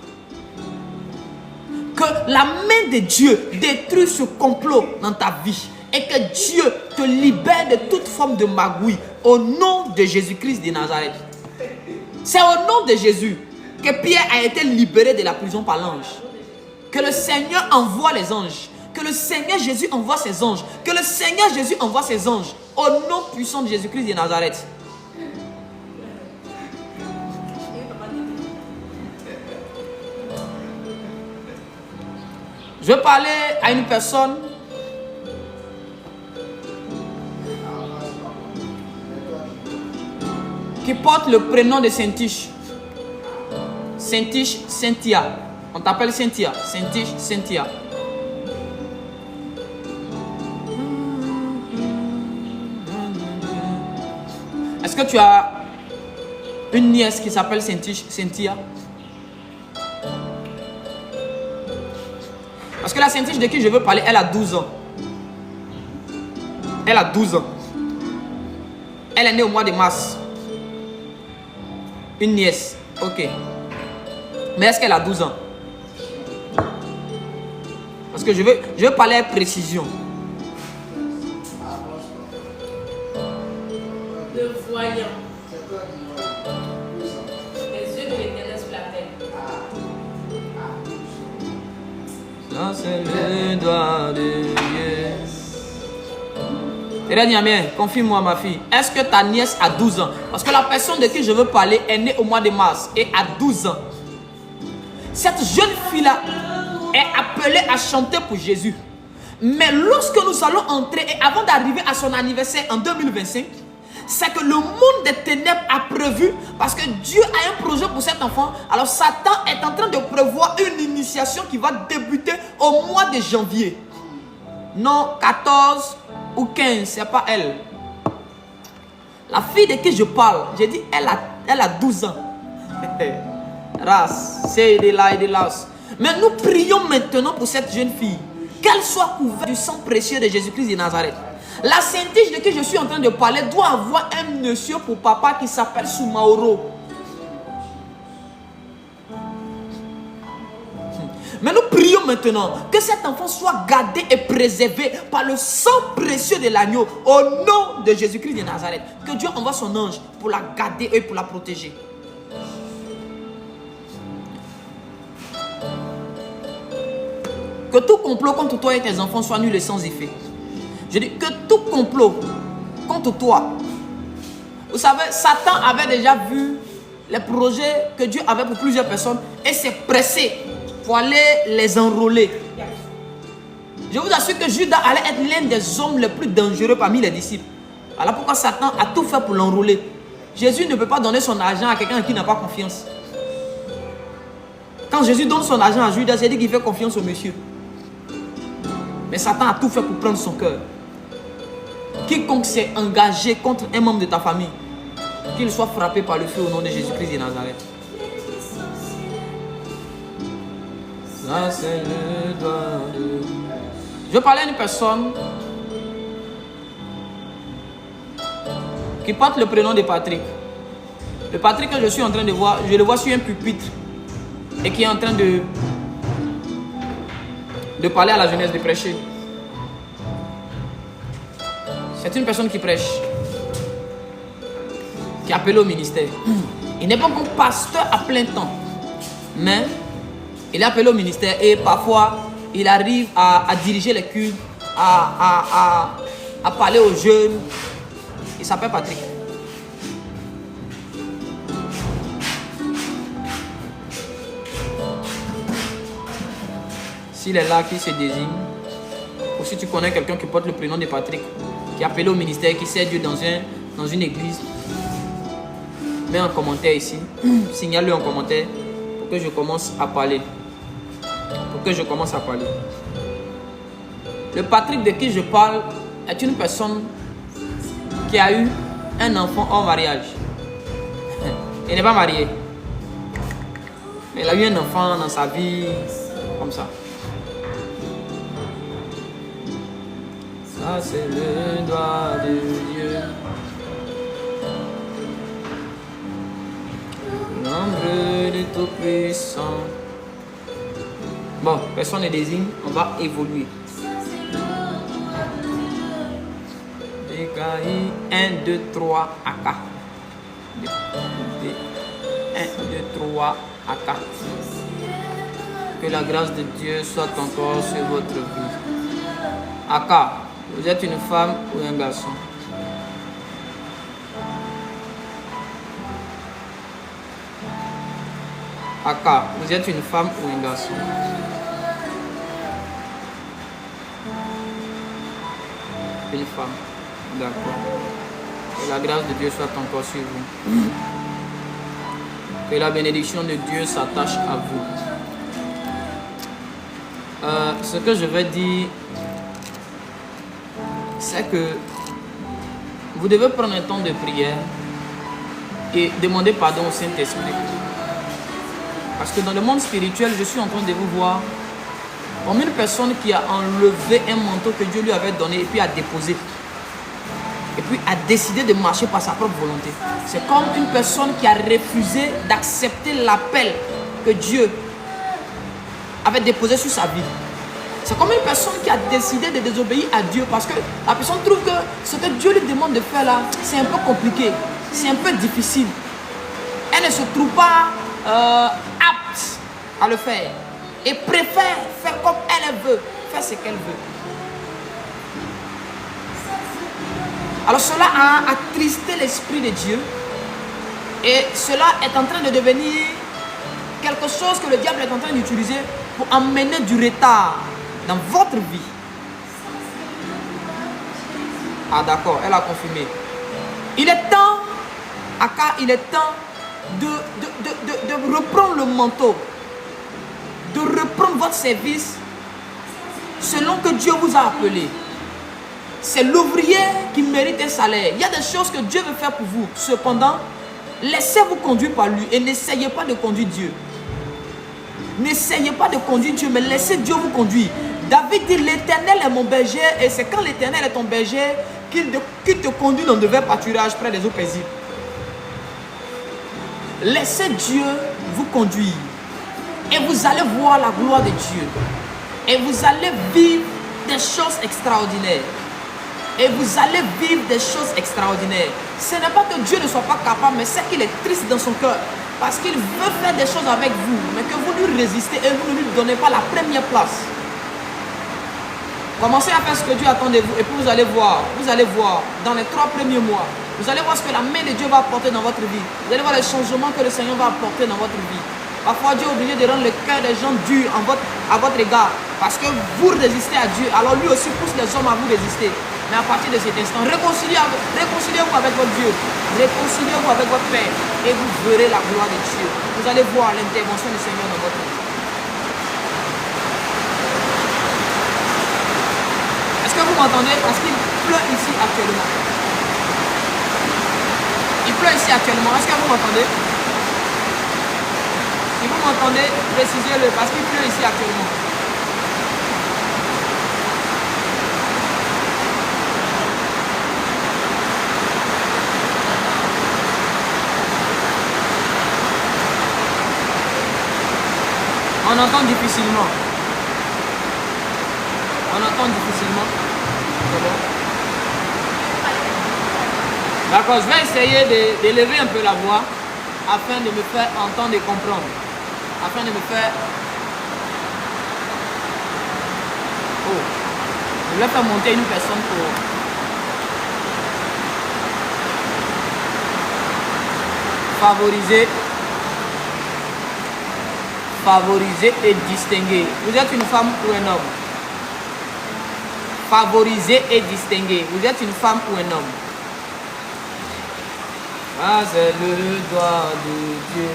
Que la main de Dieu détruise ce complot dans ta vie. Et que Dieu te libère de toute forme de magouille au nom de Jésus-Christ de Nazareth. C'est au nom de Jésus que Pierre a été libéré de la prison par l'ange. Que le Seigneur envoie les anges. Que le Seigneur Jésus envoie ses anges. Que le Seigneur Jésus envoie ses anges. Au nom puissant de Jésus-Christ de Nazareth. Je vais parler à une personne qui porte le prénom de Saint-Tiche. Saint-Tiche, Cynthia. On t'appelle Cynthia. Saint-Tiche, Cynthia. Est-ce que tu as une nièce qui s'appelle Saint-Tiche, Cynthia? Parce que la Saint-Tiche de qui je veux parler, elle a 12 ans. Elle a 12 ans. Elle est née au mois de mars. Une nièce, ok. Mais est-ce qu'elle a 12 ans? Parce que je veux parler avec précision. Le voyant. Les yeux de l'Éternel sur la terre. Ça c'est le doigt de Dieu. Bien, confirme-moi ma fille. Est-ce que ta nièce a 12 ans? Parce que la personne de qui je veux parler est née au mois de mars et a 12 ans. Cette jeune fille-là est appelée à chanter pour Jésus. Mais lorsque nous allons entrer, et avant d'arriver à son anniversaire en 2025, c'est que le monde des ténèbres a prévu, parce que Dieu a un projet pour cet enfant. Alors Satan est en train de prévoir une initiation qui va débuter au mois de janvier. Non, 14 ou 15, c'est pas elle. La fille de qui je parle, j'ai dit, elle a 12 ans. Ras, c'est de là et de là. Mais nous prions maintenant pour cette jeune fille. Qu'elle soit couverte du sang précieux de Jésus-Christ de Nazareth. La saintige de qui je suis en train de parler doit avoir un monsieur pour papa qui s'appelle Soumaoro. Mais nous prions maintenant que cet enfant soit gardé et préservé par le sang précieux de l'agneau au nom de Jésus-Christ de Nazareth. Que Dieu envoie son ange pour la garder et pour la protéger. Que tout complot contre toi et tes enfants soit nul et sans effet. Je dis que tout complot contre toi. Vous savez, Satan avait déjà vu les projets que Dieu avait pour plusieurs personnes et s'est pressé pour aller les enrôler. Je vous assure que Judas allait être l'un des hommes les plus dangereux parmi les disciples. Alors pourquoi Satan a tout fait pour l'enrôler? Jésus ne peut pas donner son argent à quelqu'un qui n'a pas confiance. Quand Jésus donne son argent à Judas, c'est dit qu'il fait confiance au monsieur. Mais Satan a tout fait pour prendre son cœur. Quiconque s'est engagé contre un membre de ta famille, qu'il soit frappé par le feu au nom de Jésus-Christ de Nazareth. Ça, c'est le doigt de... Je parlais à une personne qui porte le prénom de Patrick. Le Patrick que je suis en train de voir, je le vois sur un pupitre et qui est en train de parler à la jeunesse, de prêcher. C'est une personne qui prêche, qui est appelée au ministère. Il n'est pas comme pasteur à plein temps, mais il est appelé au ministère et parfois il arrive à diriger les cultes, à parler aux jeunes. Il s'appelle Patrick. S'il est là, qui se désigne, ou si tu connais quelqu'un qui porte le prénom de Patrick, qui est appelé au ministère, qui sert Dieu dans une église, mets un commentaire ici, signale-le en commentaire pour que je commence à parler. Le Patrick de qui je parle est une personne qui a eu un enfant hors mariage. Il n'est pas marié, mais il a eu un enfant dans sa vie, comme ça. Ça, c'est le doigt de Dieu. L'ombre du Tout-Puissant. Bon, personne ne désigne, on va évoluer. DKI 1, 2, 3, AK. 1, 2, 3, AK. Que la grâce de Dieu soit encore sur votre vie. AK, vous êtes une femme ou un garçon? AK, vous êtes une femme ou un garçon? Une femme. D'accord. Que la grâce de Dieu soit encore sur vous. Que la bénédiction de Dieu s'attache à vous. Ce que je vais dire, c'est que vous devez prendre un temps de prière et demander pardon au Saint-Esprit. Parce que dans le monde spirituel, je suis en train de vous voir comme une personne qui a enlevé un manteau que Dieu lui avait donné et puis a déposé. Et puis a décidé de marcher par sa propre volonté. C'est comme une personne qui a refusé d'accepter l'appel que Dieu avait déposé sur sa vie. C'est comme une personne qui a décidé de désobéir à Dieu parce que la personne trouve que ce que Dieu lui demande de faire là, c'est un peu compliqué, c'est un peu difficile. Elle ne se trouve pas apte à le faire et préfère faire comme elle veut, faire ce qu'elle veut. Alors cela a attristé l'Esprit de Dieu et cela est en train de devenir quelque chose que le diable est en train d'utiliser pour amener du retard dans votre vie. Ah d'accord, elle a confirmé. Il est temps, Aka, il est temps de reprendre le manteau, de reprendre votre service selon que Dieu vous a appelé. C'est l'ouvrier qui mérite un salaire. Il y a des choses que Dieu veut faire pour vous. Cependant, laissez-vous conduire par lui et n'essayez pas de conduire Dieu. N'essayez pas de conduire Dieu, mais laissez Dieu vous conduire. David dit, l'Éternel est mon berger, et c'est quand l'Éternel est ton berger qu'il te conduit dans de verts pâturages près des eaux paisibles. Laissez Dieu vous conduire, et vous allez voir la gloire de Dieu, et vous allez vivre des choses extraordinaires. Et vous allez vivre des choses extraordinaires. Ce n'est pas que Dieu ne soit pas capable, mais c'est qu'il est triste dans son cœur. Parce qu'il veut faire des choses avec vous, mais que vous lui résistez et vous ne lui donnez pas la première place. Commencez à faire ce que Dieu attend de vous et puis vous allez voir dans les 3 premiers mois, vous allez voir ce que la main de Dieu va apporter dans votre vie. Vous allez voir les changements que le Seigneur va apporter dans votre vie. Parfois Dieu est obligé de rendre le cœur des gens dur à votre égard. Parce que vous résistez à Dieu, alors lui aussi pousse les hommes à vous résister. Mais à partir de cet instant, réconciliez-vous avec votre Dieu. Réconciliez-vous avec votre Père. Et vous verrez la gloire de Dieu. Vous allez voir l'intervention du Seigneur dans votre vie. Est-ce que vous m'entendez? Parce qu'il pleut ici actuellement. Il pleut ici actuellement. Est-ce que vous m'entendez? Si vous m'entendez, précisez-le parce qu'il pleut ici actuellement. On entend difficilement. On entend difficilement. D'accord, je vais essayer d'élever un peu la voix afin de me faire entendre et comprendre. Afin de me faire... Oh, je vais faire monter une personne pour... Favoriser et distinguer. Vous êtes une femme ou un homme? Favoriser et distinguer. Vous êtes une femme ou un homme? Ah, c'est le doigt de Dieu.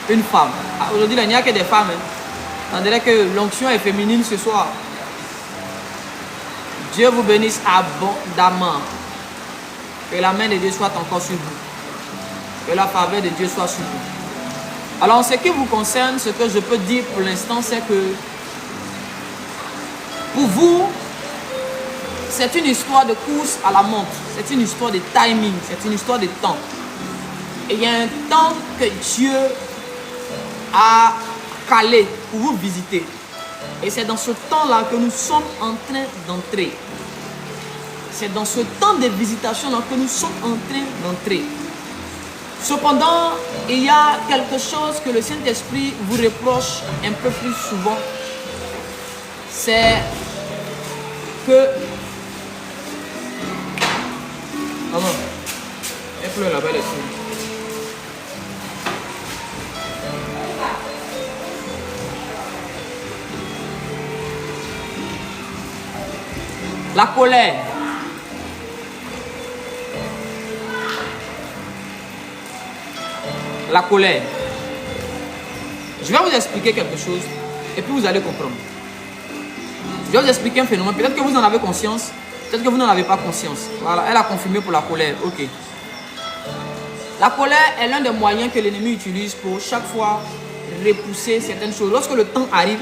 Une femme. Ah, aujourd'hui, il n'y a que des femmes. On dirait que l'onction est féminine ce soir. Dieu vous bénisse abondamment. Que la main de Dieu soit encore sur vous. Que la faveur de Dieu soit sur vous. Alors, en ce qui vous concerne, ce que je peux dire pour l'instant, c'est que pour vous, c'est une histoire de course à la montre. C'est une histoire de timing. C'est une histoire de temps. Et il y a un temps que Dieu a calé pour vous visiter. Et c'est dans ce temps-là que nous sommes en train d'entrer. C'est dans ce temps de visitation-là que nous sommes en train d'entrer. Cependant, il y a quelque chose que le Saint-Esprit vous reproche un peu plus souvent. C'est que... Maman, elle pleure là-bas dessus. La colère. La colère. Je vais vous expliquer quelque chose et puis vous allez comprendre. Je vais vous expliquer un phénomène. Peut-être que vous en avez conscience, peut-être que vous n'en avez pas conscience. Voilà, elle a confirmé pour la colère. Ok. La colère est l'un des moyens que l'ennemi utilise pour chaque fois repousser certaines choses. Lorsque le temps arrive,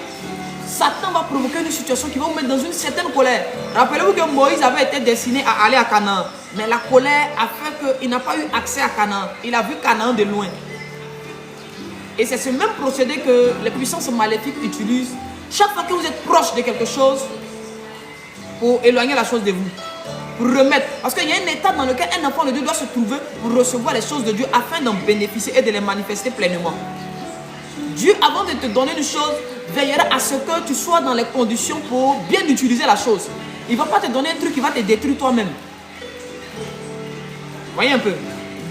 Satan va provoquer une situation qui va vous mettre dans une certaine colère. Rappelez-vous que Moïse avait été destiné à aller à Canaan. Mais la colère a fait qu'il n'a pas eu accès à Canaan. Il a vu Canaan de loin. Et c'est ce même procédé que les puissances maléfiques utilisent chaque fois que vous êtes proche de quelque chose pour éloigner la chose de vous. Pour remettre. Parce qu'il y a un état dans lequel un enfant de Dieu doit se trouver pour recevoir les choses de Dieu afin d'en bénéficier et de les manifester pleinement. Dieu, avant de te donner une chose, veillera à ce que tu sois dans les conditions pour bien utiliser la chose. Il ne va pas te donner un truc qui va te détruire toi-même. Voyez un peu.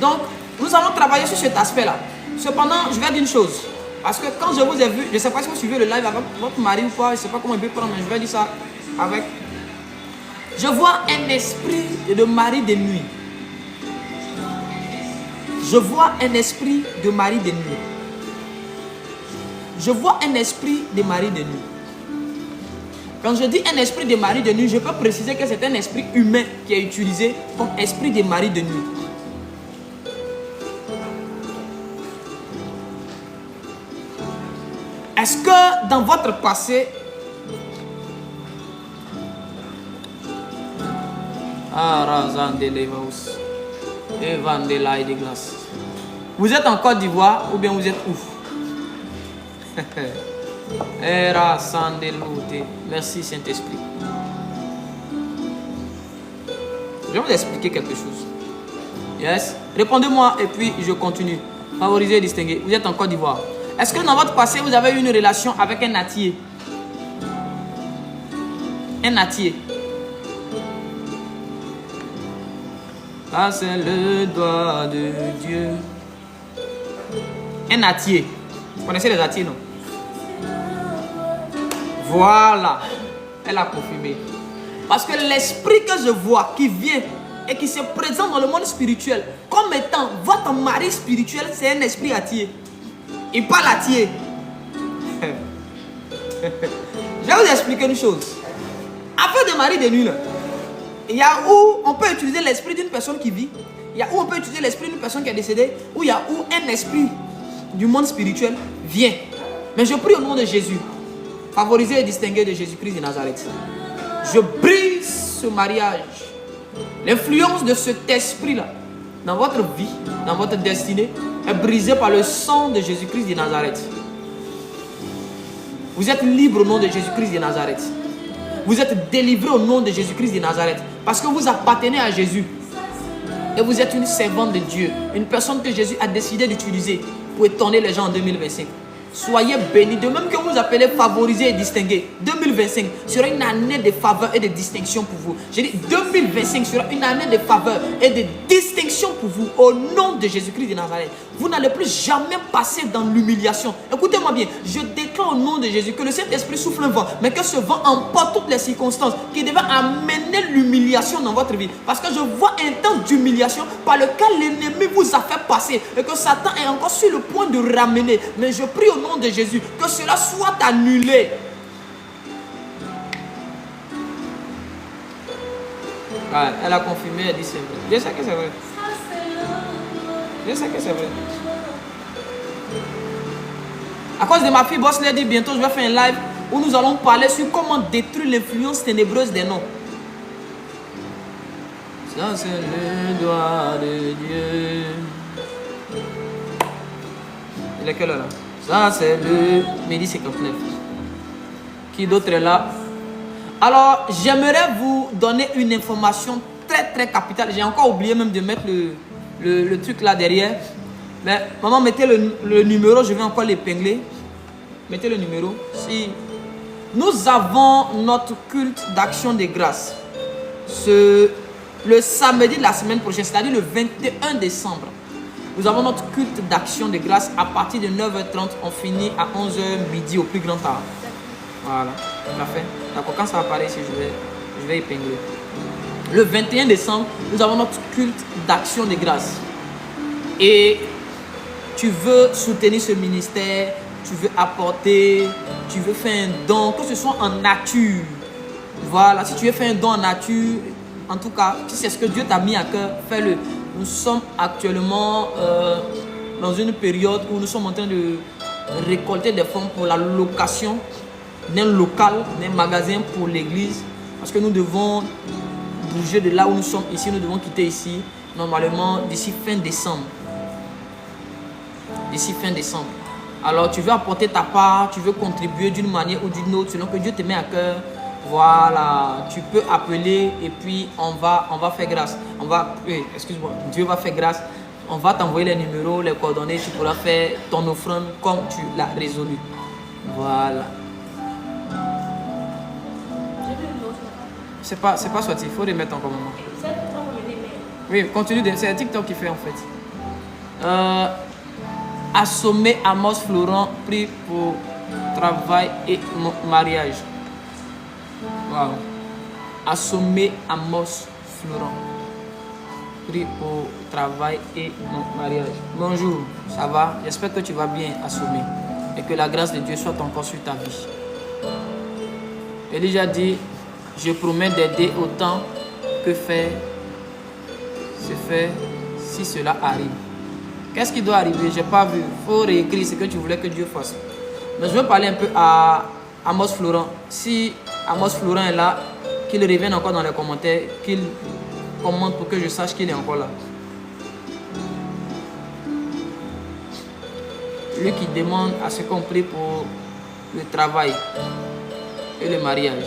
Donc, nous allons travailler sur cet aspect-là. Cependant, je vais dire une chose. Parce que quand je vous ai vu, je ne sais pas si vous suivez le live avec votre mari ou pas, je ne sais pas comment il peut prendre, mais je vais dire ça avec... Je vois un esprit de mari de nuit. Je vois un esprit de mari de nuit. Je vois un esprit de mari de nuit. Quand je dis un esprit de mari de nuit, je peux préciser que c'est un esprit humain qui est utilisé comme esprit de mari de nuit. Est-ce que dans votre passé, vous êtes en Côte d'Ivoire ou bien vous êtes où? Merci Saint-Esprit. Je vais vous expliquer quelque chose. Yes. Répondez-moi et puis je continue. Favoriser et distinguer. Vous êtes en Côte d'Ivoire. Est-ce que dans votre passé, vous avez eu une relation avec un natier? Un natier. Ah, c'est le doigt de Dieu. Un natier. Vous connaissez les natiers, non? Voilà. Elle a confirmé. Parce que l'esprit que je vois qui vient et qui se présente dans le monde spirituel comme étant votre mari spirituel, c'est un esprit attié. Il parle attié. Je vais vous expliquer une chose. Après des maris de nuit, il y a où on peut utiliser l'esprit d'une personne qui vit, il y a où on peut utiliser l'esprit d'une personne qui est décédée, ou il y a où un esprit du monde spirituel vient. Mais je prie au nom de Jésus, favoriser et distinguer de Jésus-Christ de Nazareth. Je brise ce mariage. L'influence de cet esprit-là dans votre vie, dans votre destinée, est brisée par le sang de Jésus-Christ de Nazareth. Vous êtes libre au nom de Jésus-Christ de Nazareth. Vous êtes délivré au nom de Jésus-Christ de Nazareth. Parce que vous appartenez à Jésus. Et vous êtes une servante de Dieu. Une personne que Jésus a décidé d'utiliser pour étonner les gens en 2025. Soyez bénis. De même que vous appelez favoriser et distinguer. 2025 sera une année de faveur et de distinction pour vous. J'ai dit 2025 sera une année de faveur et de distinction pour vous. Au nom de Jésus-Christ de Nazareth. Vous n'allez plus jamais passer dans l'humiliation. Écoutez-moi bien. Je déclare au nom de Jésus que le Saint-Esprit souffle un vent. Mais que ce vent emporte toutes les circonstances qui devaient amener l'humiliation dans votre vie. Parce que je vois un temps d'humiliation par lequel l'ennemi vous a fait passer. Et que Satan est encore sur le point de ramener. Mais je prie au nom de Jésus que cela soit annulé. Elle a confirmé, elle dit c'est vrai. Je sais que c'est vrai. Je sais que c'est vrai. À cause de ma fille Boss Lady, bientôt je vais faire un live où nous allons parler sur comment détruire l'influence ténébreuse des noms. Ça c'est le doigt de Dieu. Il est quelle heure là? Ça c'est le midi 59. Qui d'autre est là? Alors j'aimerais vous donner une information très capitale. J'ai encore oublié même de mettre le truc là derrière. Mais maman, mettez le numéro, je vais encore l'épingler. Mettez le numéro. Si nous avons notre culte d'action de grâce le samedi de la semaine prochaine, c'est-à-dire le 21 décembre. Nous avons notre culte d'action de grâce à partir de 9h30. On finit à 11h midi au plus grand tard. Voilà, parfait. D'accord, quand ça va apparaître ici, je vais épingler. Le 21 décembre, nous avons notre culte d'action de grâce. Et tu veux soutenir ce ministère, tu veux apporter, tu veux faire un don, que ce soit en nature. Voilà, si tu veux faire un don en nature, en tout cas, si c'est ce que Dieu t'a mis à cœur, fais-le. Nous sommes actuellement dans une période où nous sommes en train de récolter des fonds pour la location d'un local, d'un magasin pour l'église. Parce que nous devons bouger de là où nous sommes ici, nous devons quitter ici, normalement d'ici fin décembre. D'ici fin décembre. Alors tu veux apporter ta part, tu veux contribuer d'une manière ou d'une autre, selon que Dieu te met à cœur. Voilà, tu peux appeler et puis on va faire grâce. Excuse-moi, Dieu va faire grâce. On va t'envoyer les numéros, les coordonnées, tu pourras faire ton offrande comme tu l'as résolu. Voilà. C'est pas sorti, il faut remettre encore moment. Oui, continue, c'est TikTok qui fait en fait. Assommer Amos Florent, prie pour travail et mariage. Wow. Assommer Amos Florent, prie pour travail et mariage. Bonjour, ça va? J'espère que tu vas bien, Assommer. Et que la grâce de Dieu soit encore sur ta vie. Elijah dit, je promets d'aider autant que faire se fait si cela arrive. Qu'est-ce qui doit arriver? Je n'ai pas vu. Il faut réécrire ce que tu voulais que Dieu fasse. Mais je veux parler un peu à Amos Florent. Si Amos Florent est là, qu'il revienne encore dans les commentaires, qu'il commente pour que je sache qu'il est encore là. Lui qui demande à ce qu'on prie pour le travail et le mariage.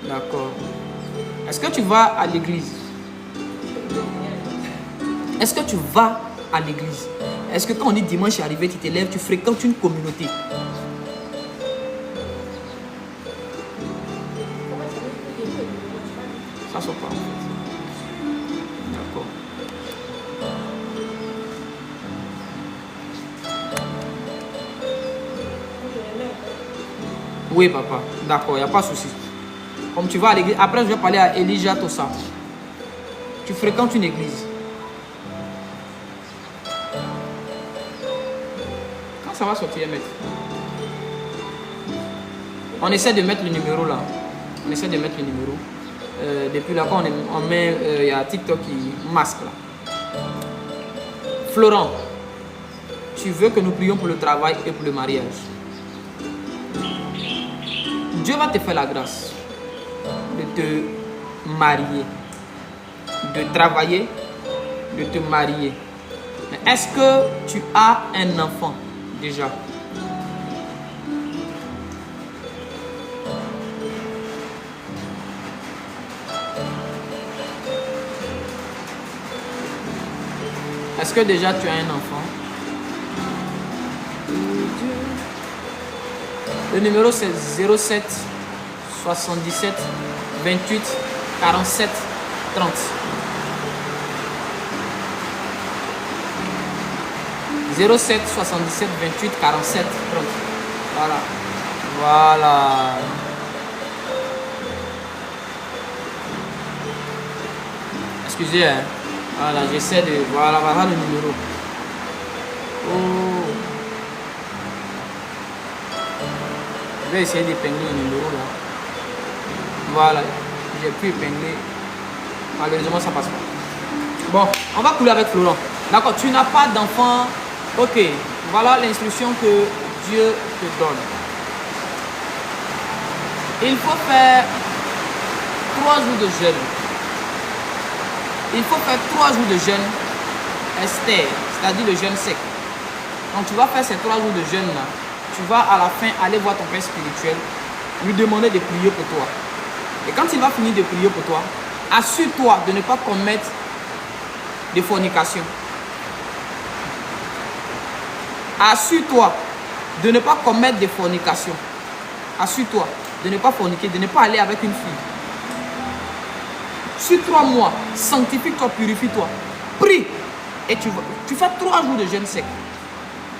D'accord. Est-ce que tu vas à l'église? Est-ce que tu vas à l'église? Est-ce que quand on dit dimanche est arrivé, tu te lèves, tu fréquentes une communauté? Ça sort pas en fait. D'accord. Oui papa, d'accord, il n'y a pas de souci. Comme tu vas à l'église, après je vais parler à Elijah Tossa. Tu fréquentes une église. Quand ça va sortir, maître? On essaie de mettre le numéro là. On essaie de mettre le numéro. Depuis là, quand on met, il y a TikTok qui masque là. Florent, tu veux que nous prions pour le travail et pour le mariage. Dieu va te faire la grâce de te marier, de travailler, de te marier. Mais est-ce que tu as un enfant déjà? Est-ce que déjà tu as un enfant? Le numéro c'est 07 77 28 47 30. 07 77 28 47 30. Voilà. Voilà. Excusez, hein. Voilà, j'essaie de... Voilà, voilà le numéro. Oh. Je vais essayer d'épingler le numéro là. Voilà, j'ai pu épingler. Malheureusement, ça passe pas. Bon, on va couler avec Florent. D'accord, tu n'as pas d'enfant. Ok, voilà l'instruction que Dieu te donne. Il faut faire 3 jours de jeûne. Il faut faire 3 jours de jeûne Esther, c'est-à-dire le jeûne sec. Quand tu vas faire ces 3 jours de jeûne là, tu vas à la fin aller voir ton père spirituel, lui demander de prier pour toi. Et quand il va finir de prier pour toi, assure-toi de ne pas commettre de fornication. Assure-toi de ne pas commettre de fornication. Assure-toi de ne pas forniquer, de ne pas aller avec une fille. Sur 3 mois, sanctifie-toi, purifie-toi. Prie. Et tu fais 3 jours de jeûne sec.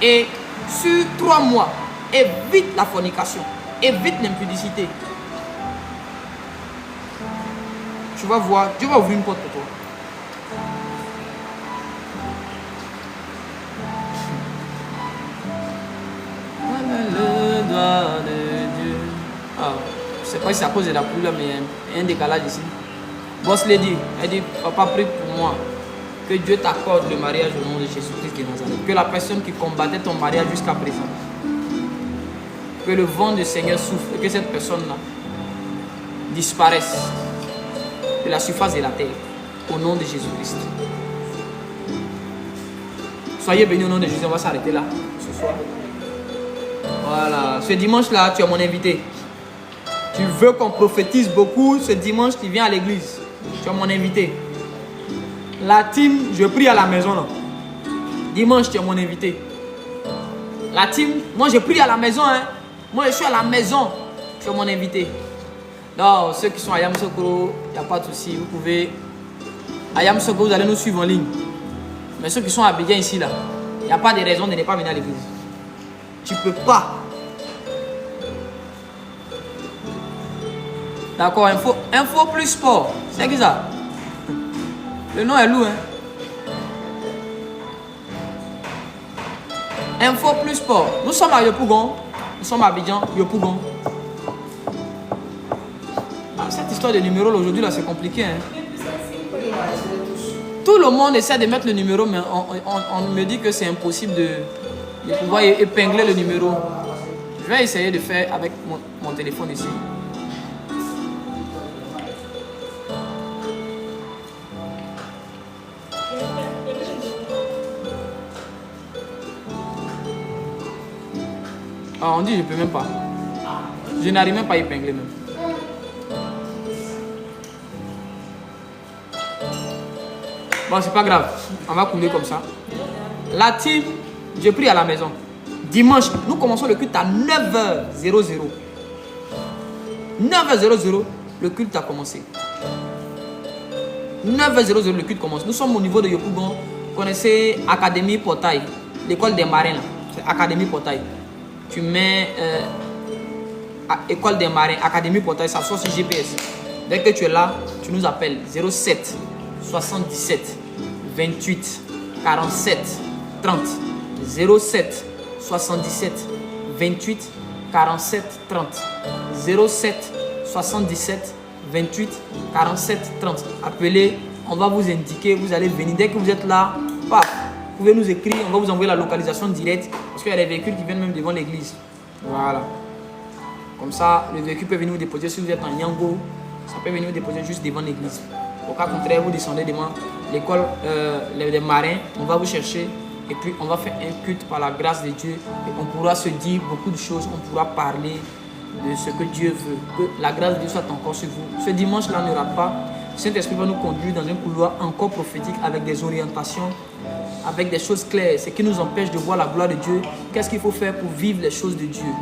Et sur 3 mois, évite la fornication. Évite l'impudicité. Tu vas voir, Dieu va ouvrir une porte pour toi. Le doigt de Dieu. Ah, je ne sais pas si c'est à cause de la pluie là, mais il y a un décalage ici. Boss Lady, elle dit, papa, prie pour moi. Que Dieu t'accorde le mariage au nom de Jésus-Christ de Nazareth. Que la personne qui combattait ton mariage jusqu'à présent, que le vent du Seigneur souffle et que cette personne-là disparaisse de la surface de la terre au nom de Jésus-Christ. Soyez bénis au nom de Jésus. On va s'arrêter là ce soir. Voilà. Ce dimanche-là, tu es mon invité. Tu veux qu'on prophétise beaucoup, ce dimanche, tu viens à l'église. Tu es mon invité. La team, je prie à la maison là. Dimanche, tu es mon invité. La team, moi je prie à la maison. Hein. Moi je suis à la maison. Tu es mon invité. Non, ceux qui sont à Yamoussoukro, il n'y a pas de souci. Vous pouvez. À Yamoussoukro, vous allez nous suivre en ligne. Mais ceux qui sont à Abidjan ici là, il n'y a pas de raison de ne pas venir à l'église. Tu ne peux pas. D'accord, info plus sport. C'est qui ça? Le nom est lourd, hein? Info plus sport. Nous sommes à Yopougon. Nous sommes à Abidjan, Yopougon. Ah, cette histoire de numéro aujourd'hui là, c'est compliqué, hein? Tout le monde essaie de mettre le numéro, mais on me dit que c'est impossible de pouvoir épingler le numéro. Je vais essayer de faire avec mon téléphone ici. Ah, on dit je ne peux même pas. Je n'arrive même pas à épingler même. Bon, c'est pas grave. On va couler comme ça. La team, je prie à la maison. Dimanche, nous commençons le culte à 9h00. 9h00, le culte a commencé. 9h00, le culte commence. Nous sommes au niveau de Yopougon. Vous connaissez Académie Portail, l'école des marins là. C'est Académie Portail. Tu mets école des marins, Académie Portail, ça sort sur GPS. Dès que tu es là, tu nous appelles 07 77 28 47 30. 07 77 28 47 30. 07 77 28 47 30. Appelez, on va vous indiquer, vous allez venir. Dès que vous êtes là, paf, vous pouvez nous écrire, on va vous envoyer la localisation directe. Parce qu'il y a des véhicules qui viennent même devant l'église. Voilà. Comme ça, le véhicule peut venir vous déposer. Si vous êtes en Yango, ça peut venir vous déposer juste devant l'église. Au cas contraire, vous descendez devant l'école des marins. On va vous chercher. Et puis, on va faire un culte par la grâce de Dieu. Et on pourra se dire beaucoup de choses. On pourra parler de ce que Dieu veut. Que la grâce de Dieu soit encore sur vous. Ce dimanche-là, ne rate pas. Le Saint-Esprit va nous conduire dans un couloir encore prophétique avec des orientations, avec des choses claires. Ce qui nous empêche de voir la gloire de Dieu. Qu'est-ce qu'il faut faire pour vivre les choses de Dieu?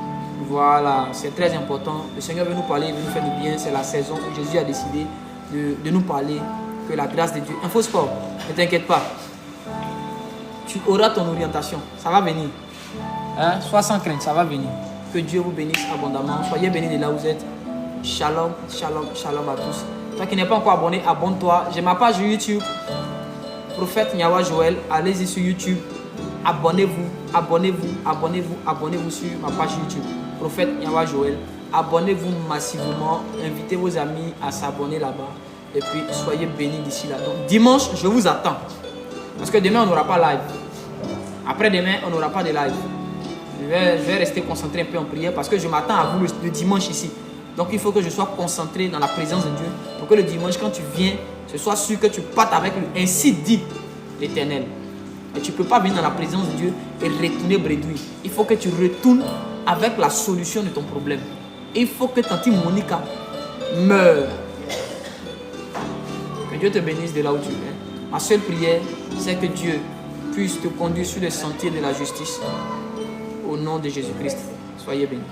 Voilà, c'est très important. Le Seigneur veut nous parler, il veut nous faire du bien. C'est la saison où Jésus a décidé de nous parler. Que la grâce de Dieu. Info Sport, ne t'inquiète pas. Tu auras ton orientation. Ça va venir. Hein? Sois sans crainte, ça va venir. Que Dieu vous bénisse abondamment. Soyez bénis de là où vous êtes. Shalom, shalom, shalom à tous. Toi qui n'es pas encore abonné, abonne-toi. J'ai ma page YouTube. Prophète Nyawa Joël. Allez-y sur YouTube. Abonnez-vous, abonnez-vous, abonnez-vous, abonnez-vous sur ma page YouTube. Prophète Nyawa Joël. Abonnez-vous massivement. Invitez vos amis à s'abonner là-bas. Et puis, soyez bénis d'ici là. Donc, dimanche, je vous attends. Parce que demain, on n'aura pas live. Après-demain, on n'aura pas de live. Je vais rester concentré un peu en prière parce que je m'attends à vous le dimanche ici. Donc, il faut que je sois concentré dans la présence de Dieu pour que le dimanche, quand tu viens, ce soit sûr que tu partes avec lui. Ainsi dit l'Éternel. Et tu ne peux pas venir dans la présence de Dieu et retourner bredouille. Il faut que tu retournes avec la solution de ton problème. Il faut que Tanti Monica meure. Que Dieu te bénisse de là où tu es. Ma seule prière, c'est que Dieu puisse te conduire sur le sentier de la justice. Au nom de Jésus-Christ. Soyez bénis.